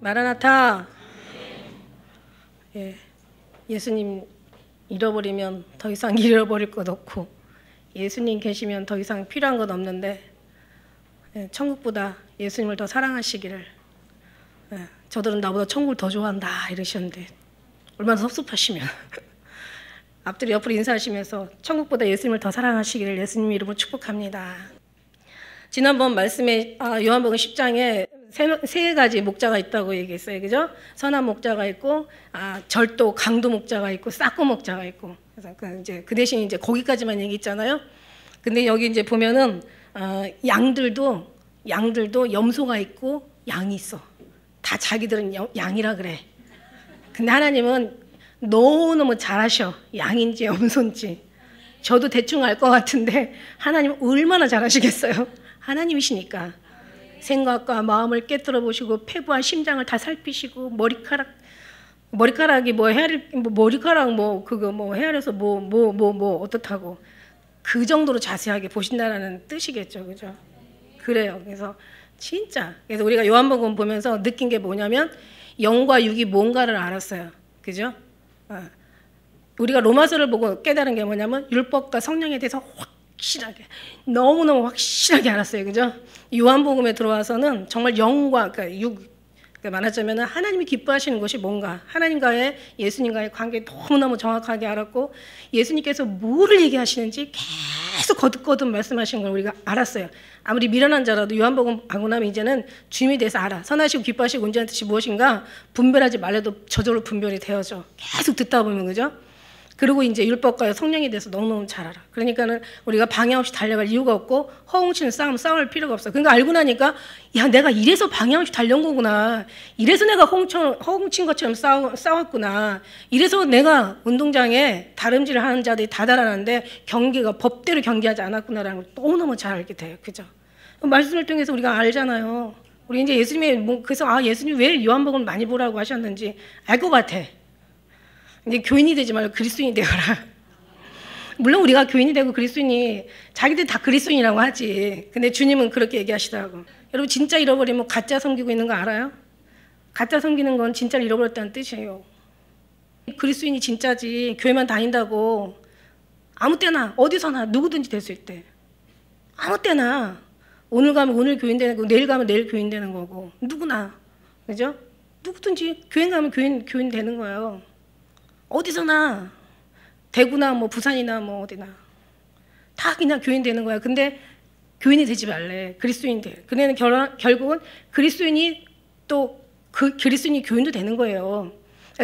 마라나타. 예, 예수님 잃어버리면 더 이상 잃어버릴 것 없고 예수님 계시면 더 이상 필요한 건 없는데 예, 천국보다 예수님을 더 사랑하시기를. 예, 저들은 나보다 천국을 더 좋아한다 이러셨는데 얼마나 섭섭하시면 앞뒤로 옆으로 인사하시면서 천국보다 예수님을 더 사랑하시기를 예수님 이름으로 축복합니다. 지난번 말씀에 요한복음 10장에 세 가지 목자가 있다고 얘기했어요. 그죠? 선한 목자가 있고 절도 강도 목자가 있고 싹고 목자가 있고. 그래서 그 대신 이제 거기까지만 얘기했잖아요. 근데 여기 이제 보면은 양들도 염소가 있고 양이 있어. 다 자기들은 양이라 그래. 근데 하나님은 너무너무 잘하셔. 양인지 염소인지. 저도 대충 알 것 같은데 하나님 얼마나 잘하시겠어요? 하나님이시니까. 생각과 마음을 깨뜨려 보시고 폐부와 심장을 다 살피시고 머리카락이 헤아려서 어떻다고 그 정도로 자세하게 보신다라는 뜻이겠죠, 그죠? 그래요. 그래서 진짜 그래서 우리가 요한복음 보면서 느낀 게 뭐냐면 영과 육이 뭔가를 알았어요, 그죠? 우리가 로마서를 보고 깨달은 게 뭐냐면 율법과 성령에 대해서 확실하게 너무너무 확실하게 알았어요, 그죠? 요한복음에 들어와서는 정말 영과 그러니까 말하자면 하나님이 기뻐하시는 것이 뭔가 하나님과의 예수님과의 관계 너무너무 정확하게 알았고 예수님께서 뭐를 얘기하시는지 계속 거듭거듭 말씀하시는 걸 우리가 알았어요. 아무리 미련한 자라도 요한복음 하고 나면 이제는 주님에 대해서 알아. 선하시고 기뻐하시고 온전한 뜻이 무엇인가 분별하지 말래도 저절로 분별이 되어져. 계속 듣다 보면, 그죠? 그리고 이제 율법과 성령에 대해서 너무너무 잘 알아. 그러니까는 우리가 방해 없이 달려갈 이유가 없고 허웅치는 싸울 필요가 없어. 그러니까 알고 나니까 야, 내가 이래서 방해 없이 달려온 거구나. 이래서 내가 허웅친 것처럼 싸웠구나. 이래서 내가 운동장에 다름질을 하는 자들이 다 달아났는데 경기가 법대로 경기하지 않았구나라는 걸 너무너무 잘 알게 돼요. 그죠? 말씀을 통해서 우리가 알잖아요. 우리 이제 예수님의 그래서 예수님 왜 요한복음을 많이 보라고 하셨는지 알 것 같아. 이제 교인이 되지 말고 그리스도인이 되어라. 물론 우리가 교인이 되고 그리스도인이 자기들 다 그리스도인이라고 하지. 근데 주님은 그렇게 얘기하시더라고. 여러분 진짜 잃어버리면 가짜 섬기고 있는 거 알아요? 가짜 섬기는 건 진짜를 잃어버렸다는 뜻이에요. 그리스도인이 진짜지 교회만 다닌다고 아무 때나 어디서나 누구든지 될 수 있대. 아무 때나 오늘 가면 오늘 교인 되는 거고 내일 가면 내일 교인 되는 거고 누구나. 그죠? 누구든지 교인 가면 교인 되는 거예요. 어디서나 대구나 뭐 부산이나 뭐 어디나 다 그냥 교인 되는 거야. 근데 교인이 되지 말래. 그리스도인 돼. 그래는 결국은 그리스도인이 또 그 그리스도인이 교인도 되는 거예요.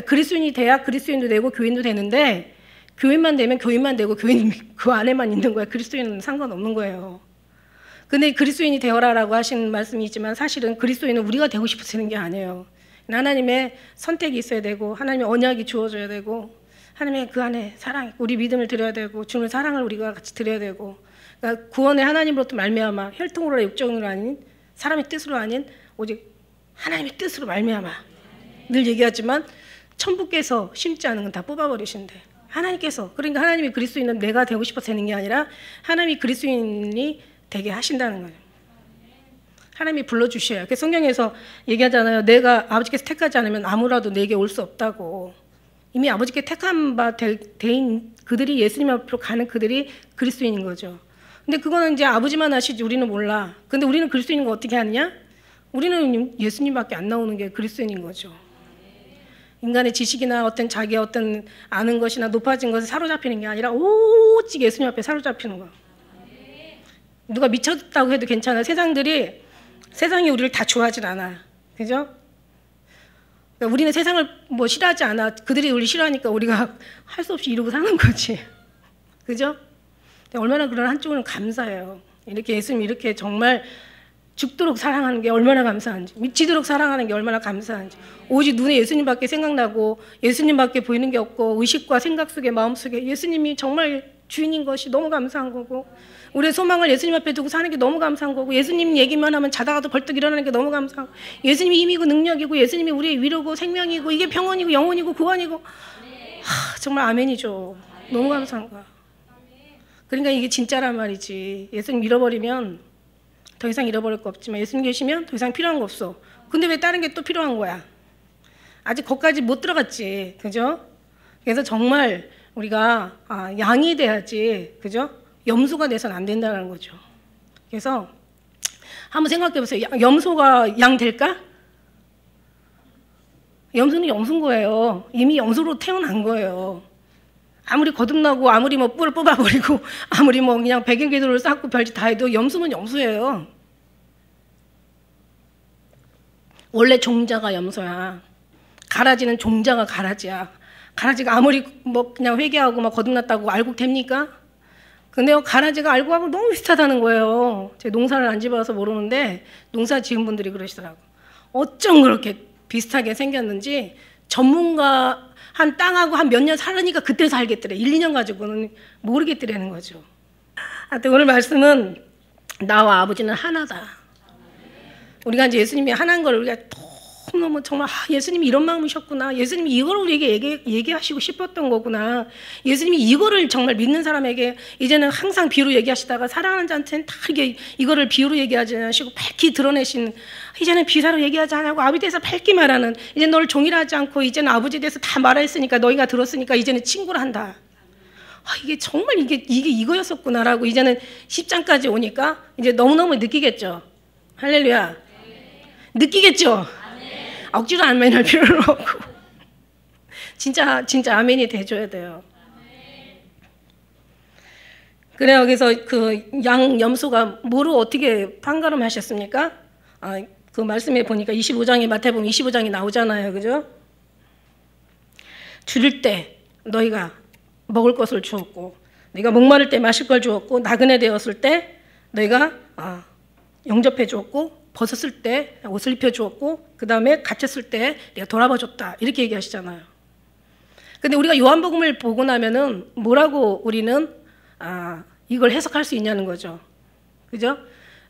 그리스도인이 돼야 그리스도인도 되고 교인도 되는데 교인만 되면 교인만 되고 교인 그 안에만 있는 거야. 그리스도인은 상관없는 거예요. 근데 그리스도인이 되어라라고 하신 말씀이 있지만 사실은 그리스도인은 우리가 되고 싶어서 되는 게 아니에요. 하나님의 선택이 있어야 되고 하나님의 언약이 주어져야 되고 하나님의 그 안에 사랑, 우리 믿음을 드려야 되고 주님의 사랑을 우리가 같이 드려야 되고 그러니까 구원의 하나님으로부터 말미암아 혈통으로나 육정으로 아닌 사람의 뜻으로 아닌 오직 하나님의 뜻으로 말미암아. 늘 얘기하지만 천부께서 심지 않은 건 다 뽑아버리신대. 하나님께서. 그러니까 하나님이 그리스도인은 내가 되고 싶어서 되는 게 아니라 하나님이 그리스도인이 되게 하신다는 거예요. 하나님이 불러주셔요. 그 성경에서 얘기하잖아요. 내가 아버지께서 택하지 않으면 아무라도 내게 올 수 없다고. 이미 아버지께 택한 바 대인 그들이 예수님 앞으로 가는 그들이 그리스도인인 거죠. 근데 그거는 이제 아버지만 아시지 우리는 몰라. 근데 우리는 그리스도인인 거 어떻게 아느냐? 우리는 예수님밖에 안 나오는 게 그리스도인인 거죠. 인간의 지식이나 자기의 아는 것이나 높아진 것에 사로잡히는 게 아니라 오직 예수님 앞에 사로잡히는 거야. 누가 미쳤다고 해도 괜찮아. 세상이 우리를 다 좋아하진 않아. 그죠? 그러니까 우리는 세상을 싫어하지 않아. 그들이 우리 싫어하니까 우리가 할 수 없이 이러고 사는 거지. 그죠? 얼마나 그런 한쪽으로는 감사해요. 이렇게 예수님 이렇게 정말 죽도록 사랑하는 게 얼마나 감사한지, 미치도록 사랑하는 게 얼마나 감사한지. 오직 눈에 예수님밖에 생각나고 예수님밖에 보이는 게 없고 의식과 생각 속에 마음속에 예수님이 정말 주인인 것이 너무 감사한 거고 우리의 소망을 예수님 앞에 두고 사는 게 너무 감사한 거고 예수님 얘기만 하면 자다가도 벌떡 일어나는 게 너무 감사하고 예수님이 힘이고 능력이고 예수님이 우리의 위로고 생명이고 이게 평온이고 영혼이고 구원이고 정말 아멘이죠. 너무 감사한 거야. 그러니까 이게 진짜란 말이지. 예수님 잃어버리면 더 이상 잃어버릴 거 없지만 예수님 계시면 더 이상 필요한 거 없어. 근데 왜 다른 게 또 필요한 거야? 아직 거기까지 못 들어갔지. 그죠? 그래서 정말 우리가 양이 돼야지. 그죠? 염소가 돼서는 안 된다는 거죠. 그래서 한번 생각해 보세요. 염소가 양 될까? 염소는 염소인 거예요. 이미 염소로 태어난 거예요. 아무리 거듭나고 아무리 뭐 뿔을 뽑아버리고 아무리 뭐 그냥 백일기도를 쌓고 별짓 다 해도 염소는 염소예요. 원래 종자가 염소야. 가라지는 종자가 가라지야. 가라지가 아무리 뭐 그냥 회개하고 막 거듭났다고 알고 됩니까? 근데 가라지가 알고 하면 너무 비슷하다는 거예요. 제가 농사를 안 지어서 모르는데 농사 지은 분들이 그러시더라고. 어쩜 그렇게 비슷하게 생겼는지 전문가 한 땅하고 한 몇 년 살으니까 그때 살겠더래. 1, 2년 가지고는 모르겠더라는 거죠. 하여튼 오늘 말씀은 나와 아버지는 하나다. 우리가 이제 예수님이 하나인 걸 우리가 너무 정말 예수님이 이런 마음이셨구나. 예수님이 이걸 우리에게 얘기하시고 싶었던 거구나. 예수님이 이거를 정말 믿는 사람에게 이제는 항상 비유로 얘기하시다가 사랑하는 자한테는 다 이거를 비유로 얘기하지 않으시고 밝히 드러내신, 이제는 비사로 얘기하지 않고 아버지에 대해서 밝히 말하는, 이제 너를 종이라 하지 않고 이제는 아버지에 대해서 다 말했으니까 너희가 들었으니까 이제는 친구를 한다. 이게 정말 이게 이거였었구나라고 이제는 10장까지 오니까 이제 너무너무 느끼겠죠. 할렐루야. 느끼겠죠. 억지로 아멘할 필요는 없고 진짜 아멘이 돼줘야 돼요. 그래요. 그래서 그 염소가 뭐로 어떻게 판가름하셨습니까? 그 말씀에 보니까 25장에 마태복음 25장이 나오잖아요. 그죠? 줄일 때 너희가 먹을 것을 주었고, 너희가 목마를 때 마실 걸 주었고, 나그네 되었을 때 너희가 영접해 주었고, 벗었을 때 옷을 입혀 주었고, 그 다음에 갇혔을 때 내가 돌아봐 줬다. 이렇게 얘기하시잖아요. 근데 우리가 요한복음을 보고 나면은 뭐라고 우리는 이걸 해석할 수 있냐는 거죠. 그죠?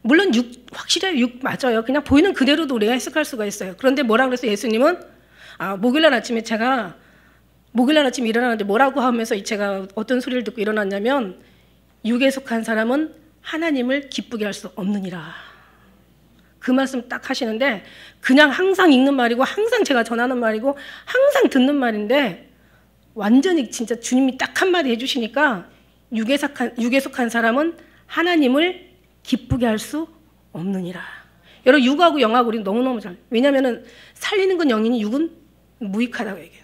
물론 확실히 맞아요. 그냥 보이는 그대로도 우리가 해석할 수가 있어요. 그런데 뭐라 그래서 예수님은 목요일날 아침에 제가 목요일날 아침에 일어나는데 뭐라고 하면서 제가 어떤 소리를 듣고 일어났냐면, 육에 속한 사람은 하나님을 기쁘게 할 수 없느니라. 그 말씀 딱 하시는데, 그냥 항상 읽는 말이고 항상 제가 전하는 말이고 항상 듣는 말인데, 완전히 진짜 주님이 딱 한마디 해주시니까 육에 속한 사람은 하나님을 기쁘게 할 수 없느니라. 여러분, 육하고 영하고 우리는 너무너무 잘, 왜냐하면 살리는 건 영이니 육은 무익하다고 얘기해요.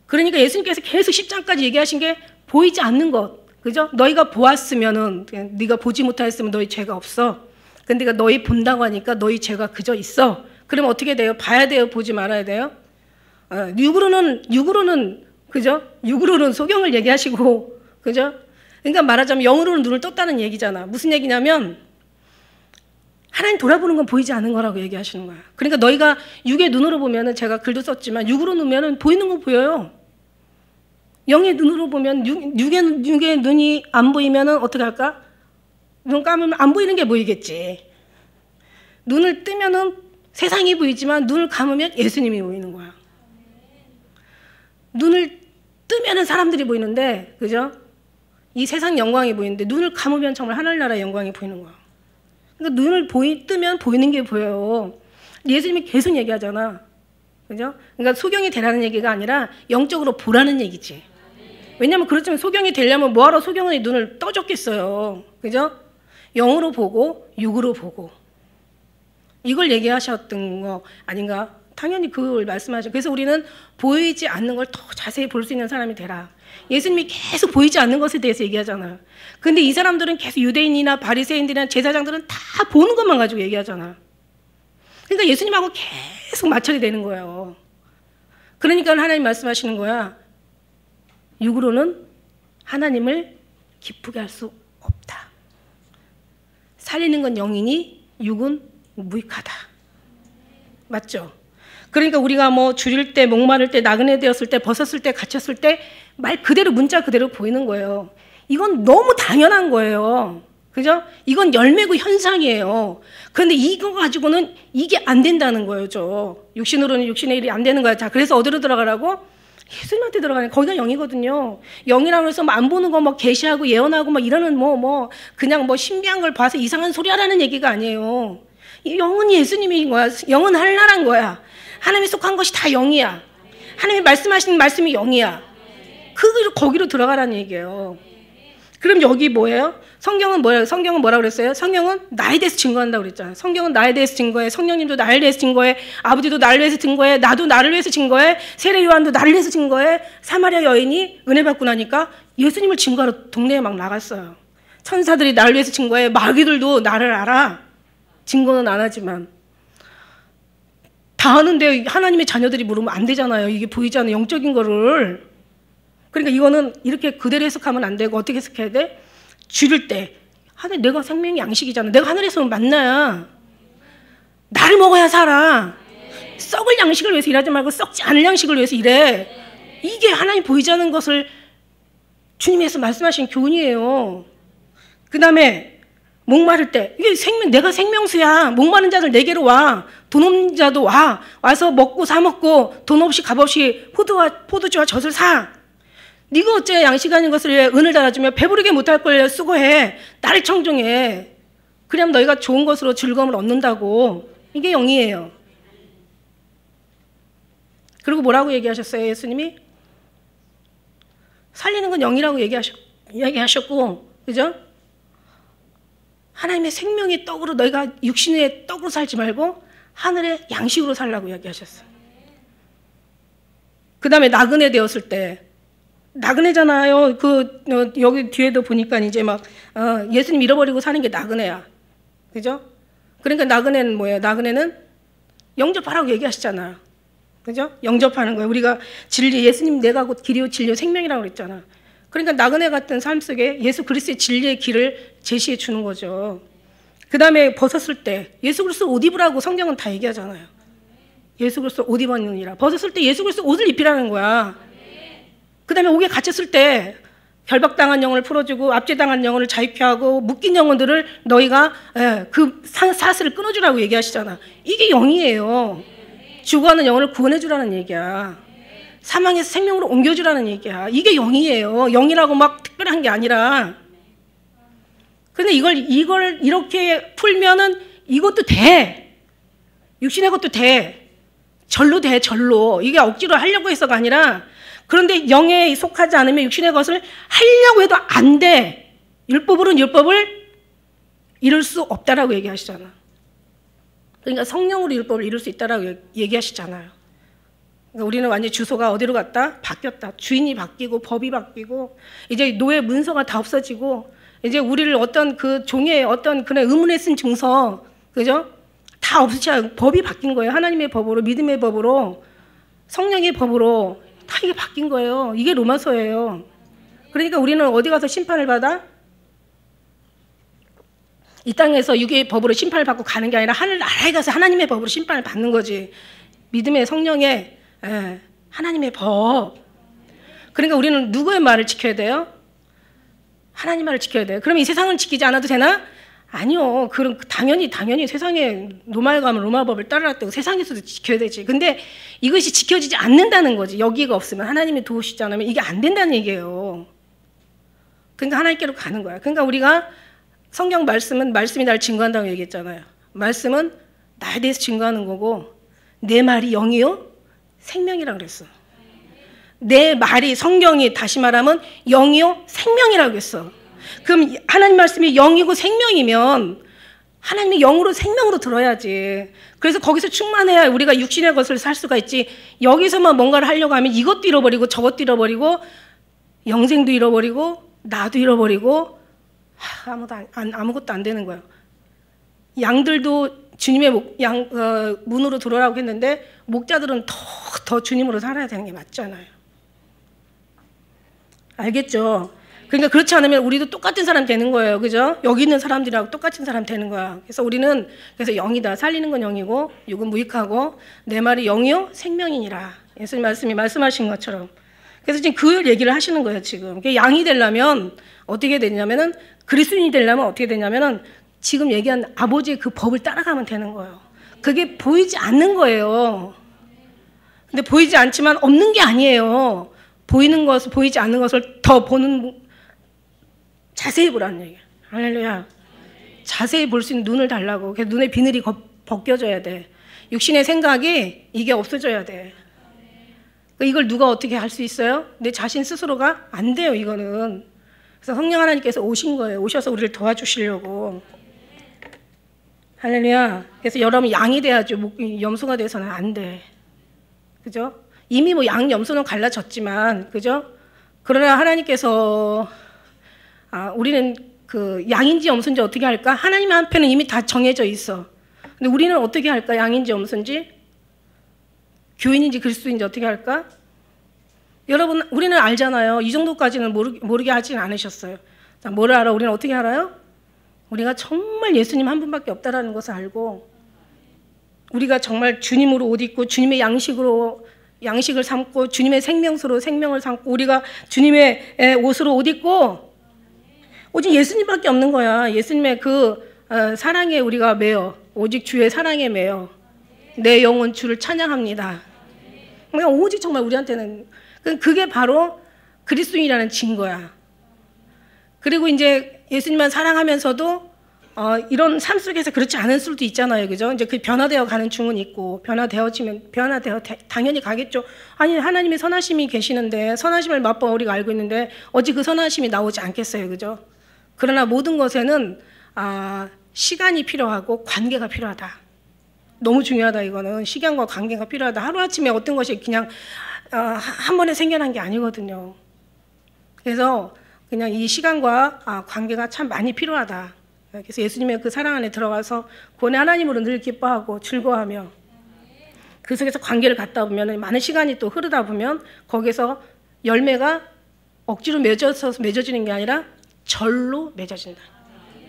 그러니까 예수님께서 계속 10장까지 얘기하신 게 보이지 않는 것, 그죠? 너희가 보았으면은, 네가 보지 못하였으면 너희 죄가 없어. 근데 네가 너희 본다고 하니까 너희 죄가 그저 있어. 그러면 어떻게 돼요? 봐야 돼요? 보지 말아야 돼요? 육으로는 그죠? 육으로는 소경을 얘기하시고, 그죠? 그러니까 말하자면 영으로는 눈을 떴다는 얘기잖아. 무슨 얘기냐면 하나님 돌아보는 건 보이지 않는 거라고 얘기하시는 거야. 그러니까 너희가 육의 눈으로 보면은, 제가 글도 썼지만 육으로 보면은 보이는 거 보여요. 영의 눈으로 보면 육의 눈이 안 보이면은 어떻게 할까? 눈 감으면 안 보이는 게 보이겠지. 눈을 뜨면은 세상이 보이지만 눈을 감으면 예수님이 보이는 거야. 눈을 뜨면은 사람들이 보이는데, 그죠? 이 세상 영광이 보이는데 눈을 감으면 정말 하늘나라의 영광이 보이는 거야. 그러니까 눈을 뜨면 보이는 게 보여요. 예수님이 계속 얘기하잖아. 그죠? 그러니까 소경이 되라는 얘기가 아니라 영적으로 보라는 얘기지. 왜냐면 그렇지만 소경이 되려면 뭐하러 소경의 눈을 떠줬겠어요. 그죠? 영으로 보고 육으로 보고, 이걸 얘기하셨던 거 아닌가? 당연히 그걸 말씀하죠. 그래서 우리는 보이지 않는 걸 더 자세히 볼 수 있는 사람이 되라. 예수님이 계속 보이지 않는 것에 대해서 얘기하잖아요. 근데 이 사람들은 계속 유대인이나 바리새인들이나 제사장들은 다 보는 것만 가지고 얘기하잖아. 그러니까 예수님하고 계속 마찰이 되는 거예요. 그러니까 하나님 말씀하시는 거야. 육으로는 하나님을 기쁘게 할 수 없다. 살리는 건 영이니 육은 무익하다. 맞죠? 그러니까 우리가 뭐 줄일 때, 목마를 때, 나그네 되었을 때, 벗었을 때, 갇혔을 때 말 그대로, 문자 그대로 보이는 거예요. 이건 너무 당연한 거예요. 그죠? 이건 열매고 현상이에요. 그런데 이거 가지고는 이게 안 된다는 거예요. 육신으로는 육신의 일이 안 되는 거야. 자, 그래서 어디로 들어가라고? 예수님한테 들어가는 거기가 영이거든요. 영이라고 해서 안 보는 거 막 계시하고 예언하고 막 이러는 그냥 신비한 걸 봐서 이상한 소리 하라는 얘기가 아니에요. 이 영은 예수님인 거야. 영은 하나란 거야. 하나님이 속한 것이 다 영이야. 하나님이 말씀하시는 말씀이 영이야. 거기로 들어가라는 얘기예요. 그럼 여기 뭐예요? 성경은 뭐라 그랬어요? 성경은 나에 대해서 증거한다고 그랬잖아요. 성경은 나에 대해서 증거해. 성령님도 나에 대해서 증거해. 아버지도 나를 위해서 증거해. 나도 나를 위해서 증거해. 세례 요한도 나를 위해서 증거해. 사마리아 여인이 은혜 받고 나니까 예수님을 증거하러 동네에 막 나갔어요. 천사들이 나를 위해서 증거해. 마귀들도 나를 알아. 증거는 안 하지만. 다 하는데 하나님의 자녀들이 물으면 안 되잖아요. 이게 보이잖아요. 영적인 거를. 그러니까 이거는 이렇게 그대로 해석하면 안 되고 어떻게 해석해야 돼? 줄일 때 내가 생명이 양식이잖아. 내가 하늘에서 만나야 나를 먹어야 살아. 썩을 양식을 위해서 일하지 말고 썩지 않을 양식을 위해서 일해. 이게 하나님 보이지 않는 것을 주님께서 말씀하신 교훈이에요. 그 다음에 목마를 때 이게 내가 생명수야. 목마른 자들 내게로 와. 돈 없는 자도 와서 먹고 사 먹고 돈 없이 값 없이 포도주와 젖을 사. 네가 어째 양식 아닌 것을 위해 은을 달아주며 배부르게 못할 걸 수고해. 나를 청종해. 그럼 너희가 좋은 것으로 즐거움을 얻는다고. 이게 영이에요. 그리고 뭐라고 얘기하셨어요? 예수님이 살리는 건 영이라고 얘기하셨고, 그죠? 하나님의 생명의 떡으로 너희가 육신의 떡으로 살지 말고 하늘의 양식으로 살라고 얘기하셨어요. 그 다음에 나그네 되었을 때 나그네잖아요. 여기 뒤에도 보니까 이제 예수님 잃어버리고 사는 게 나그네야. 그죠? 그러니까 나그네는 뭐예요? 나그네는 영접하라고 얘기하시잖아요. 그죠? 영접하는 거예요. 우리가 예수님 내가 곧 길이요 진리요 생명이라고 그랬잖아. 그러니까 나그네 같은 삶 속에 예수 그리스도의 진리의 길을 제시해 주는 거죠. 그 다음에 벗었을 때 예수 그리스도 옷 입으라고 성경은 다 얘기하잖아요. 예수 그리스도 옷 입었느니라. 벗었을 때 예수 그리스도 옷을 입히라는 거야. 그 다음에 옥에 갇혔을 때 결박당한 영혼을 풀어주고 압제당한 영혼을 자유케 하고 묶인 영혼들을 너희가 그 사슬을 끊어주라고 얘기하시잖아. 이게 영이에요. 죽어가는 영혼을 구원해주라는 얘기야. 사망에서 생명으로 옮겨주라는 얘기야. 이게 영이에요. 영이라고 막 특별한 게 아니라. 근데 이걸 이렇게 풀면은 이것도 돼. 육신의 것도 돼. 절로 돼, 절로. 이게 억지로 하려고 해서가 아니라 그런데 영에 속하지 않으면 육신의 것을 하려고 해도 안 돼. 율법으로는 율법을 이룰 수 없다라고 얘기하시잖아. 그러니까 성령으로 율법을 이룰 수 있다라고 얘기하시잖아요. 그러니까 우리는 완전히 주소가 어디로 갔다? 바뀌었다. 주인이 바뀌고 법이 바뀌고 이제 노예 문서가 다 없어지고 이제 우리를 어떤 그 종의 어떤 그런 의문에 쓴 증서, 그죠? 다 없으셔. 법이 바뀐 거예요. 하나님의 법으로, 믿음의 법으로, 성령의 법으로 다 이게 바뀐 거예요. 이게 로마서예요. 그러니까 우리는 어디 가서 심판을 받아? 이 땅에서 육의 법으로 심판을 받고 가는 게 아니라 하늘 나라에 가서 하나님의 법으로 심판을 받는 거지. 믿음의 성령의 하나님의 법. 그러니까 우리는 누구의 말을 지켜야 돼요? 하나님 말을 지켜야 돼요. 그럼 이 세상을 지키지 않아도 되나? 아니요. 그럼 당연히 세상에 로마에 가면 로마법을 따라갔다고 세상에서도 지켜야 되지. 근데 이것이 지켜지지 않는다는 거지. 여기가 없으면 하나님이 도우시지 않으면 이게 안 된다는 얘기예요. 그러니까 하나님께로 가는 거야. 그러니까 우리가 성경 말씀은 말씀이 나를 증거한다고 얘기했잖아요. 말씀은 나에 대해서 증거하는 거고 내 말이 영이요 생명이라고 그랬어. 내 말이 성경이 다시 말하면 영이요 생명이라고 했어. 그럼 하나님 말씀이 영이고 생명이면 하나님의 영으로 생명으로 들어야지. 그래서 거기서 충만해야 우리가 육신의 것을 살 수가 있지. 여기서만 뭔가를 하려고 하면 이것도 잃어버리고 저것도 잃어버리고 영생도 잃어버리고 나도 잃어버리고 아무것도 안 되는 거예요. 양들도 주님의 문으로 들어오라고 했는데 목자들은 더 주님으로 살아야 되는 게 맞잖아요. 알겠죠? 그러니까 그렇지 않으면 우리도 똑같은 사람 되는 거예요. 그죠? 여기 있는 사람들하고 똑같은 사람 되는 거야. 그래서 우리는 영이다. 살리는 건 영이고 육은 무익하고 내 말이 영이요 생명이니라. 예수님 말씀이 말씀하신 것처럼. 그래서 지금 그 얘기를 하시는 거예요. 지금. 양이 되려면 어떻게 되냐면은 그리스도인이 되려면 어떻게 되냐면은 지금 얘기한 아버지의 그 법을 따라가면 되는 거예요. 그게 보이지 않는 거예요. 근데 보이지 않지만 없는 게 아니에요. 보이는 것을, 보이지 않는 것을 더 보는, 자세히 보라는 얘기야. 할렐루야. 자세히 볼 수 있는 눈을 달라고. 그래서 눈의 비늘이 벗겨져야 돼. 육신의 생각이 이게 없어져야 돼. 이걸 누가 어떻게 할 수 있어요? 내 자신 스스로가 안 돼요, 이거는. 그래서 성령 하나님께서 오신 거예요. 오셔서 우리를 도와주시려고. 할렐루야. 그래서 여러분 양이 돼야죠. 염소가 돼서는 안 돼. 그죠? 이미 뭐 양, 염소는 갈라졌지만, 그죠? 그러나 하나님께서, 우리는 그 양인지 염소인지 어떻게 할까? 하나님 한편은 이미 다 정해져 있어. 근데 우리는 어떻게 할까? 양인지 염소인지? 교인인지 그리스도인지 어떻게 할까? 여러분, 우리는 알잖아요. 이 정도까지는 모르게 하진 않으셨어요. 자, 뭐를 알아? 우리는 어떻게 알아요? 우리가 정말 예수님 한 분밖에 없다라는 것을 알고, 우리가 정말 주님으로 옷 입고 주님의 양식을 삼고 주님의 생명수로 생명을 삼고 우리가 주님의 옷으로 옷 입고 오직 예수님밖에 없는 거야. 예수님의 그 사랑에 우리가 매여, 오직 주의 사랑에 매여 내 영혼 주를 찬양합니다. 그러니까 오직 정말 우리한테는 그게 바로 그리스도인이라는 증거야. 그리고 이제 예수님만 사랑하면서도 이런 삶 속에서 그렇지 않을 수도 있잖아요. 그죠? 이제 그 변화되어 가는 중은 있고, 당연히 가겠죠. 아니, 하나님의 선하심이 계시는데, 선하심을 맛보아 우리가 알고 있는데, 어찌 그 선하심이 나오지 않겠어요. 그죠? 그러나 모든 것에는, 시간이 필요하고 관계가 필요하다. 너무 중요하다, 이거는. 시간과 관계가 필요하다. 하루아침에 어떤 것이 그냥, 한 번에 생겨난 게 아니거든요. 그래서 그냥 이 시간과 관계가 참 많이 필요하다. 그래서 예수님의 그 사랑 안에 들어가서 구원의 하나님으로 늘 기뻐하고 즐거워하며 그 속에서 관계를 갖다 보면 많은 시간이 또 흐르다 보면 거기서 열매가 억지로 맺어지는 게 아니라 절로 맺어진다.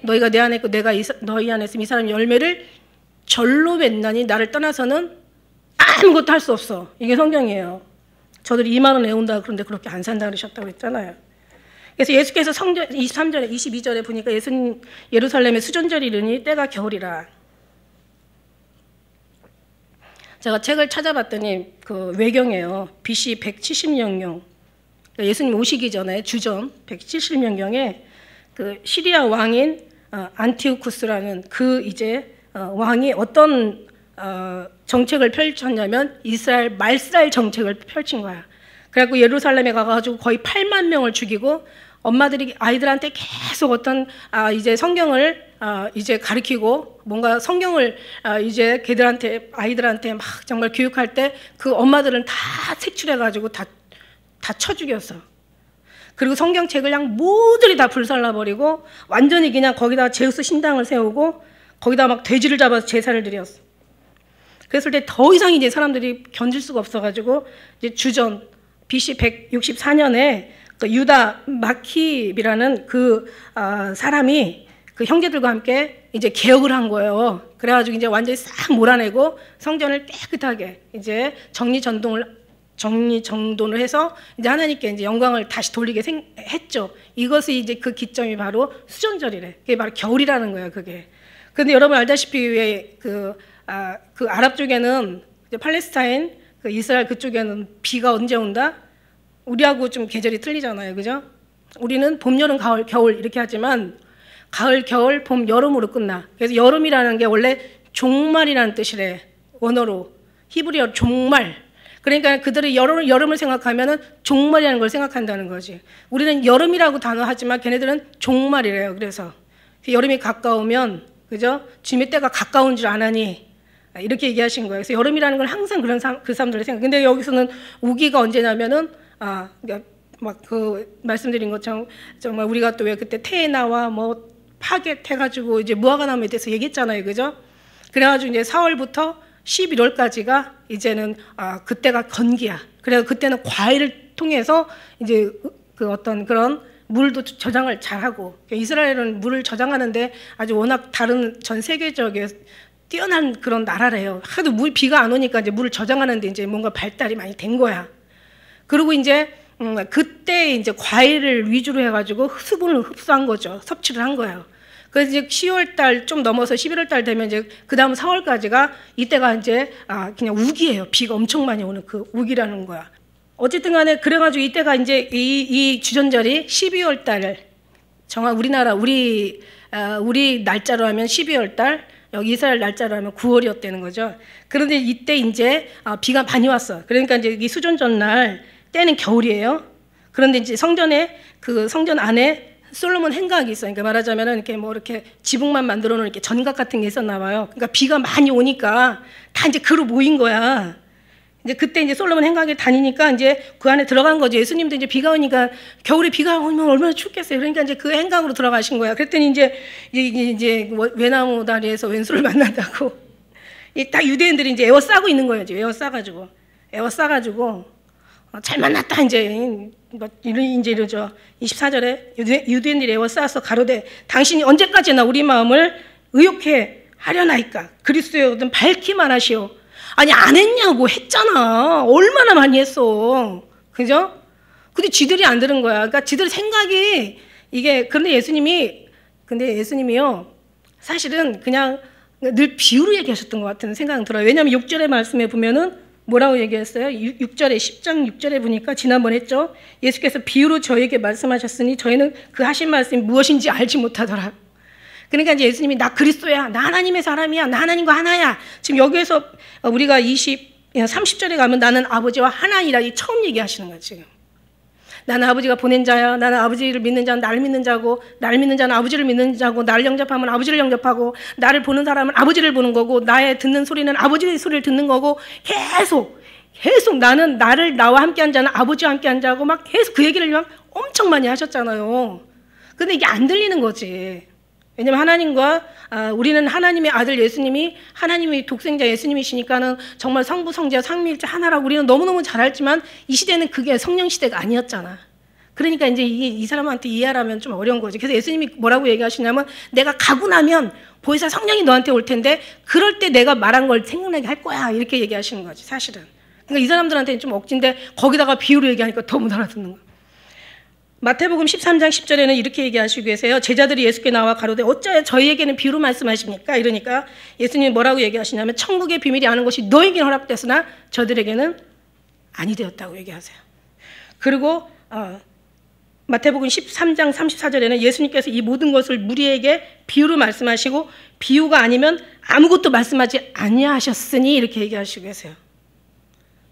너희가 내 안에 있고 내가 너희 안에 있으면 이 사람 열매를 절로 맺나니 나를 떠나서는 아무것도 할 수 없어. 이게 성경이에요. 저들이 2만 원 애운다 그런데 그렇게 안 산다 그러셨다고 했잖아요. 그래서 예수께서 성전 23절에 22절에 보니까 예수님 예루살렘에 수전절이 이르니 때가 겨울이라. 제가 책을 찾아봤더니 그 외경이에요. BC 170년경. 예수님 오시기 전에 주전 170년경에 그 시리아 왕인 안티오쿠스라는 그 이제 왕이 어떤 정책을 펼쳤냐면 말살 정책을 펼친 거야. 그래갖고 예루살렘에 가가지고 거의 8만 명을 죽이고 엄마들이 아이들한테 계속 어떤 이제 성경을 이제 가르치고 뭔가 성경을 이제 아이들한테 막 정말 교육할 때 그 엄마들은 다 색출해가지고 다 쳐 죽였어. 그리고 성경책을 그냥 모두리 다 불살라버리고 완전히 그냥 거기다 제우스 신당을 세우고 거기다 막 돼지를 잡아서 제사를 드렸어. 그랬을 때 더 이상 이제 사람들이 견딜 수가 없어가지고 이제 주전 BC 164년에 그 유다 마킵이라는 그 사람이 그 형제들과 함께 이제 개혁을 한 거예요. 그래가지고 이제 완전히 싹 몰아내고 성전을 깨끗하게 이제 정리정돈을 해서 이제 하나님께 이제 영광을 다시 돌리게 했죠. 이것이 이제 그 기점이 바로 수전절이래. 그게 바로 겨울이라는 거예요, 그게. 근데 여러분 알다시피 왜 그 아랍 쪽에는 이제 팔레스타인, 그 이스라엘 그쪽에는 비가 언제 온다? 우리하고 좀 계절이 틀리잖아요, 그죠? 우리는 봄, 여름, 가을, 겨울 이렇게 하지만 가을, 겨울, 봄, 여름으로 끝나. 그래서 여름이라는 게 원래 종말이라는 뜻이래. 원어로 히브리어 종말. 그러니까 그들이 여름을 생각하면은 종말이라는 걸 생각한다는 거지. 우리는 여름이라고 단어 하지만 걔네들은 종말이래요. 그래서 여름이 가까우면, 그죠? 주님의 때가 가까운 줄 아나니 이렇게 얘기하신 거예요. 그래서 여름이라는 건 항상 그 사람들의 생각. 근데 여기서는 우기가 언제냐면은 그러니까 막 그 말씀드린 것처럼 정말 우리가 또 왜 그때 테에나와 뭐 파겟해가지고 이제 무화과나무에 대해서 얘기했잖아요, 그죠? 그래가지고 이제 4월부터 11월까지가 이제는 그때가 건기야. 그래서 그때는 과일을 통해서 이제 그 어떤 그런 물도 저장을 잘하고 이스라엘은 물을 저장하는데 아주 워낙 다른 전 세계적인 뛰어난 그런 나라래요. 하도 비가 안 오니까 이제 물을 저장하는데 이제 뭔가 발달이 많이 된 거야. 그리고 이제 그때 이제 과일을 위주로 해가지고 수분을 흡수한 거죠. 섭취를 한 거예요. 그래서 이제 10월 달 좀 넘어서 11월 달 되면 이제 그 다음 4월까지가 이때가 이제 그냥 우기예요. 비가 엄청 많이 오는 그 우기라는 거야. 어쨌든 간에 그래가지고 이때가 이제 이 주전절이 12월 달 정확 우리나라 우리 날짜로 하면 12월 달, 여기 이스라엘 날짜로 하면 9월이었다는 거죠. 그런데 이때 이제 비가 많이 왔어. 그러니까 이제 이 수전절 날 때는 겨울이에요. 그런데 이제 성전에 그 성전 안에 솔로몬 행각이 있어요. 그러니까 말하자면은 이렇게 뭐 이렇게 지붕만 만들어 놓은 이렇게 전각 같은 게 있었나 봐요. 그러니까 비가 많이 오니까 다 이제 그로 모인 거야. 이제 그때 이제 솔로몬 행각에 다니니까 이제 그 안에 들어간 거죠. 예수님도 이제 비가 오니까 겨울에 비가 오면 얼마나 춥겠어요. 그러니까 이제 그 행각으로 들어가신 거야. 그랬더니 이제 외나무 다리에서 왼수를 만난다고. 딱 유대인들이 이제 에워싸고 있는 거예요. 에워싸가지고 잘 만났다 이제 이러죠. 24절에 유대인들이 에워싸서 가로되 당신이 언제까지나 우리 마음을 의욕해 하려나이까 그리스도의 얻은 밝히만 하시오. 아니 안 했냐고. 했잖아. 얼마나 많이 했어. 그죠? 근데 지들이 안 들은 거야. 그러니까 지들 생각이 이게 근데 예수님이요 사실은 그냥 늘 비유로 얘기하셨던 것 같은 생각은 들어요. 왜냐하면 6절의 말씀에 보면은 뭐라고 얘기했어요? 6절에 10장 6절에 보니까 지난번 했죠. 예수께서 비유로 저에게 말씀하셨으니 저희는 그 하신 말씀이 무엇인지 알지 못하더라. 그러니까 이제 예수님이 나 그리스도야, 나 하나님의 사람이야, 나 하나님과 하나야. 지금 여기에서 우리가 30절에 가면 나는 아버지와 하나이라 처음 얘기하시는 거야 지금. 나는 아버지가 보낸 자야. 나는 아버지를 믿는 자는 나를 믿는 자고, 나를 믿는 자는 아버지를 믿는 자고, 나를 영접하면 아버지를 영접하고, 나를 보는 사람은 아버지를 보는 거고, 나의 듣는 소리는 아버지의 소리를 듣는 거고, 계속 나는 나와 함께한 자는 아버지와 함께한 자고, 막 계속 그 얘기를 막 엄청 많이 하셨잖아요. 근데 이게 안 들리는 거지. 왜냐면 하나님과 우리는 하나님의 아들 예수님이 하나님의 독생자 예수님이시니까는 정말 성부 성자 삼위일체 하나라고 우리는 너무너무 잘 알지만 이 시대는 그게 성령 시대가 아니었잖아. 그러니까 이제 이 사람한테 이해하라면 좀 어려운 거지. 그래서 예수님이 뭐라고 얘기하시냐면 내가 가고 나면 보혜사 성령이 너한테 올 텐데 그럴 때 내가 말한 걸 생각나게 할 거야. 이렇게 얘기하시는 거지 사실은. 그러니까 이 사람들한테는 좀 억진데 거기다가 비유로 얘기하니까 더 못 알아듣는 거야. 마태복음 13장 10절에는 이렇게 얘기하시고 계세요. 제자들이 예수께 나와 가로되 어찌하여 저희에게는 비유로 말씀하십니까? 이러니까 예수님이 뭐라고 얘기하시냐면 천국의 비밀이 아는 것이 너에게는 허락됐으나 저들에게는 아니 되었다고 얘기하세요. 그리고 마태복음 13장 34절에는 예수님께서 이 모든 것을 무리에게 비유로 말씀하시고 비유가 아니면 아무것도 말씀하지 아니하셨으니 이렇게 얘기하시고 계세요.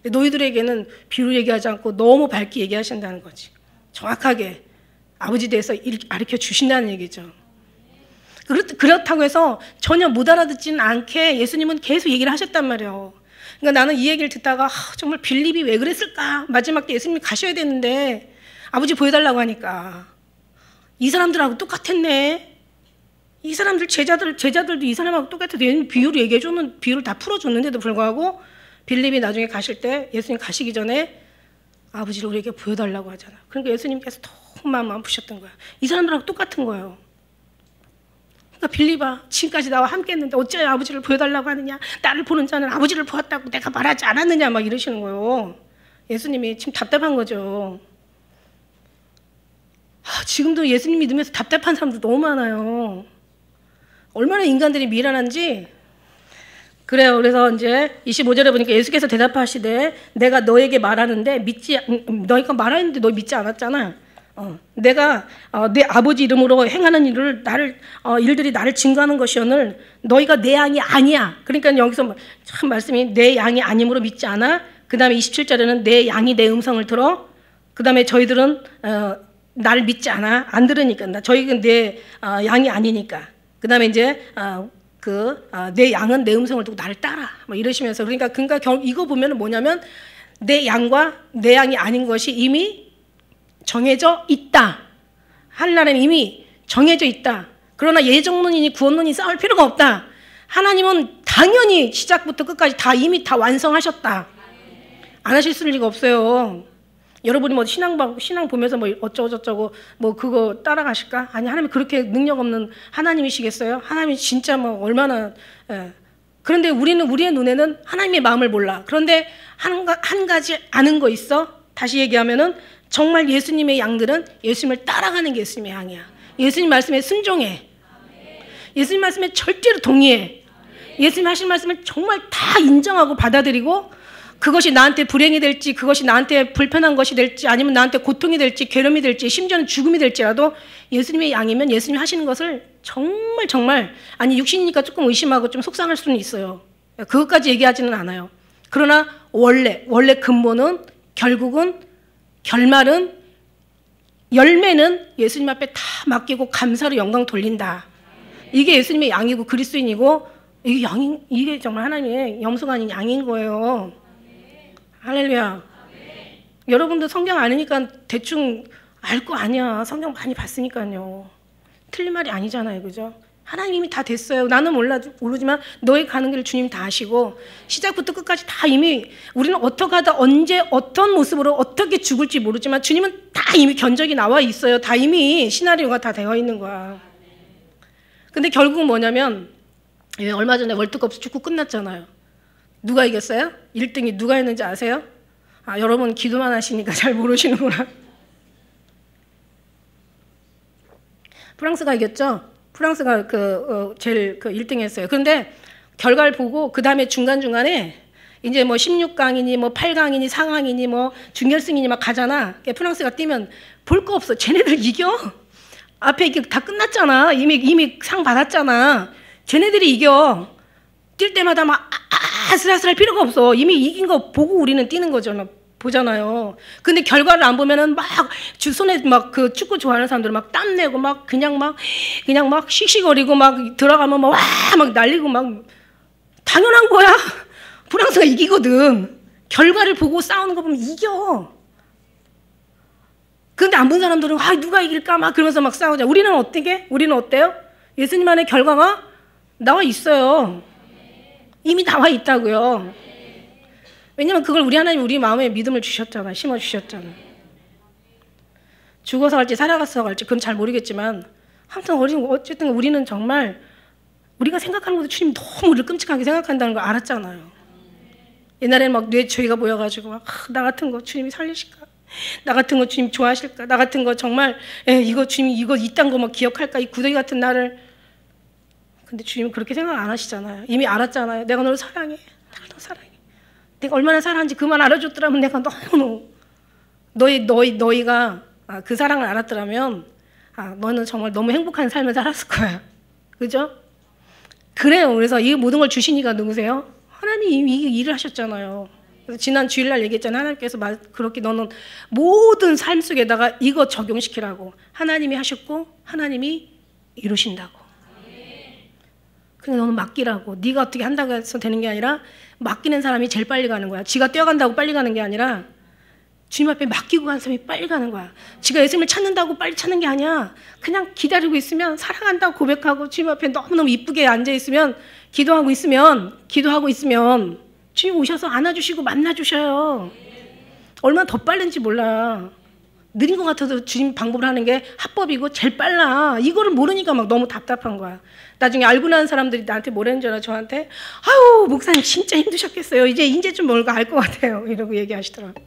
너희들에게는 비유로 얘기하지 않고 너무 밝게 얘기하신다는 거지. 정확하게 아버지에 대해서 가르쳐 주신다는 얘기죠. 그렇다고 해서 전혀 못 알아듣지는 않게 예수님은 계속 얘기를 하셨단 말이에요. 그러니까 나는 이 얘기를 듣다가 정말 빌립이 왜 그랬을까? 마지막 때 예수님이 가셔야 되는데 아버지 보여달라고 하니까 이 사람들하고 똑같았네. 이 사람들 제자들도 이 사람하고 똑같아서 비유를 얘기해주면 비유를 다 풀어줬는데도 불구하고 빌립이 나중에 가실 때 예수님 가시기 전에 아버지를 우리에게 보여달라고 하잖아. 그러니까 예수님께서 너무 마음 아프셨던 거야. 이 사람들하고 똑같은 거예요. 그러니까 빌립아 지금까지 나와 함께 했는데 어찌하여 아버지를 보여달라고 하느냐. 나를 보는 자는 아버지를 보았다고 내가 말하지 않았느냐 막 이러시는 거예요. 예수님이 지금 답답한 거죠. 지금도 예수님 믿으면서 답답한 사람들 너무 많아요. 얼마나 인간들이 미련한지. 그래요. 그래서 이제 25절에 보니까 예수께서 대답하시되 내가 너에게 말하는데 너희가 말하는데 너 믿지 않았잖아. 내가 내 아버지 이름으로 행하는 일들이 나를 증거하는 것이오늘 너희가 내 양이 아니야. 그러니까 여기서 참 말씀이 내 양이 아님으로 믿지 않아. 그 다음에 27절에는 내 양이 내 음성을 들어. 그 다음에 저희들은 나를 믿지 않아. 안 들으니까. 저희는 내 양이 아니니까. 그 다음에 이제 내 양은 내 음성을 듣고 나를 따라. 뭐 이러시면서 그러니까 이거 보면은 뭐냐면 내 양과 내 양이 아닌 것이 이미 정해져 있다. 하나님은 이미 정해져 있다. 그러나 예정론이니 구원론이 싸울 필요가 없다. 하나님은 당연히 시작부터 끝까지 이미 다 완성하셨다. 안 하실 리가 없어요. 여러분이 뭐 신앙 보면서 뭐 어쩌고저쩌고 뭐 그거 따라가실까? 아니 하나님 그렇게 능력 없는 하나님이시겠어요? 하나님이 진짜 뭐 얼마나 그런데 우리의 눈에는 하나님의 마음을 몰라. 그런데 한 가지 아는 거 있어? 다시 얘기하면은 정말 예수님의 양들은 예수님을 따라가는 게 예수님의 양이야. 예수님 말씀에 순종해. 예수님 말씀에 절대로 동의해. 예수님 하신 말씀을 정말 다 인정하고 받아들이고 그것이 나한테 불행이 될지 그것이 나한테 불편한 것이 될지 아니면 나한테 고통이 될지 괴로움이 될지 심지어는 죽음이 될지라도 예수님의 양이면 예수님이 하시는 것을 정말 아니 육신이니까 조금 의심하고 좀 속상할 수는 있어요. 그것까지 얘기하지는 않아요. 그러나 원래 근본은 결국은 결말은 열매는 예수님 앞에 다 맡기고 감사로 영광 돌린다. 이게 예수님의 양이고 그리스도인이고 이게 정말 하나님의 염소가 아닌 양인 거예요. 할렐루야. 여러분도 성경 아니니까 대충 알 거 아니야. 성경 많이 봤으니까요. 틀린 말이 아니잖아요. 그죠? 하나님이 다 됐어요. 나는 모르지만 너의 가는 길을 주님 다 아시고 시작부터 끝까지 다 이미 우리는 어떻게 하다 언제 어떤 모습으로 어떻게 죽을지 모르지만 주님은 다 이미 견적이 나와 있어요. 다 이미 시나리오가 다 되어 있는 거야. 근데 결국은 뭐냐면 얼마 전에 월드컵 축구 끝났잖아요. 누가 이겼어요? 1등이 누가 했는지 아세요? 여러분 기도만 하시니까 잘 모르시는구나. 프랑스가 이겼죠? 프랑스가 제일 1등 했어요. 그런데 결과를 보고 그 다음에 중간중간에 이제 뭐 16강이니 뭐 8강이니 4강이니 뭐 준결승이니 막 가잖아. 프랑스가 뛰면 볼 거 없어. 쟤네들 이겨? 앞에 이게 다 끝났잖아. 이미 상 받았잖아. 쟤네들이 이겨. 뛸 때마다 막 아슬아슬할 필요가 없어. 이미 이긴 거 보고 우리는 뛰는 거잖아. 보잖아요. 근데 결과를 안 보면은 막 손에 막 그 축구 좋아하는 사람들은 막 땀내고 막 그냥 막 씩씩거리고 막 들어가면 막 와 막 날리고 막 당연한 거야. 프랑스가 이기거든. 결과를 보고 싸우는 거 보면 이겨. 근데 안 본 사람들은 누가 이길까 막 그러면서 막 싸우자. 우리는 어떻게? 우리는 어때요? 예수님 안에 결과가 나와 있어요. 이미 나와 있다고요. 왜냐면 그걸 우리 하나님 우리 마음에 믿음을 주셨잖아. 심어주셨잖아. 죽어서 갈지 살아가서 갈지 그건 잘 모르겠지만 아무튼 어쨌든 우리는 정말 우리가 생각하는 것도 주님 너무 우리를 끔찍하게 생각한다는 걸 알았잖아요. 옛날에는 막 뇌죄가 보여가지고 막 나 같은 거 주님이 살리실까? 나 같은 거 주님 좋아하실까? 나 같은 거 정말 이거 주님 이거 이딴 거 막 기억할까? 이 구더기 같은 나를. 근데 주님은 그렇게 생각 안 하시잖아요. 이미 알았잖아요. 내가 너를 사랑해. 내가 너 사랑해. 내가 얼마나 사랑하는지 그만 알아줬더라면 내가 너무 너희가 그 사랑을 알았더라면 너는 정말 너무 행복한 삶을 살았을 거야. 그죠? 그래요. 그래서 이 모든 걸 주신 이가 누구세요? 하나님이 이 일을 하셨잖아요. 그래서 지난 주일날 얘기했잖아요. 하나님께서 그렇게 너는 모든 삶 속에다가 이거 적용시키라고 하나님이 하셨고 하나님이 이루신다고. 그냥 너는 맡기라고. 네가 어떻게 한다고 해서 되는 게 아니라 맡기는 사람이 제일 빨리 가는 거야. 지가 뛰어간다고 빨리 가는 게 아니라 주님 앞에 맡기고 간 사람이 빨리 가는 거야. 지가 예수님을 찾는다고 빨리 찾는 게 아니야. 그냥 기다리고 있으면 사랑한다고 고백하고 주님 앞에 너무너무 이쁘게 앉아있으면 기도하고 있으면 주님 오셔서 안아주시고 만나주셔요. 얼마나 더 빠른지 몰라. 느린 것 같아도 주님 방법을 하는 게 합법이고 제일 빨라. 이거를 모르니까 막 너무 답답한 거야. 나중에 알고 나는 사람들이 나한테 뭐라는 줄 알아? 저한테 아유 목사님 진짜 힘드셨겠어요. 이제 좀 뭔가 알 것 같아요. 이러고 얘기하시더라고요.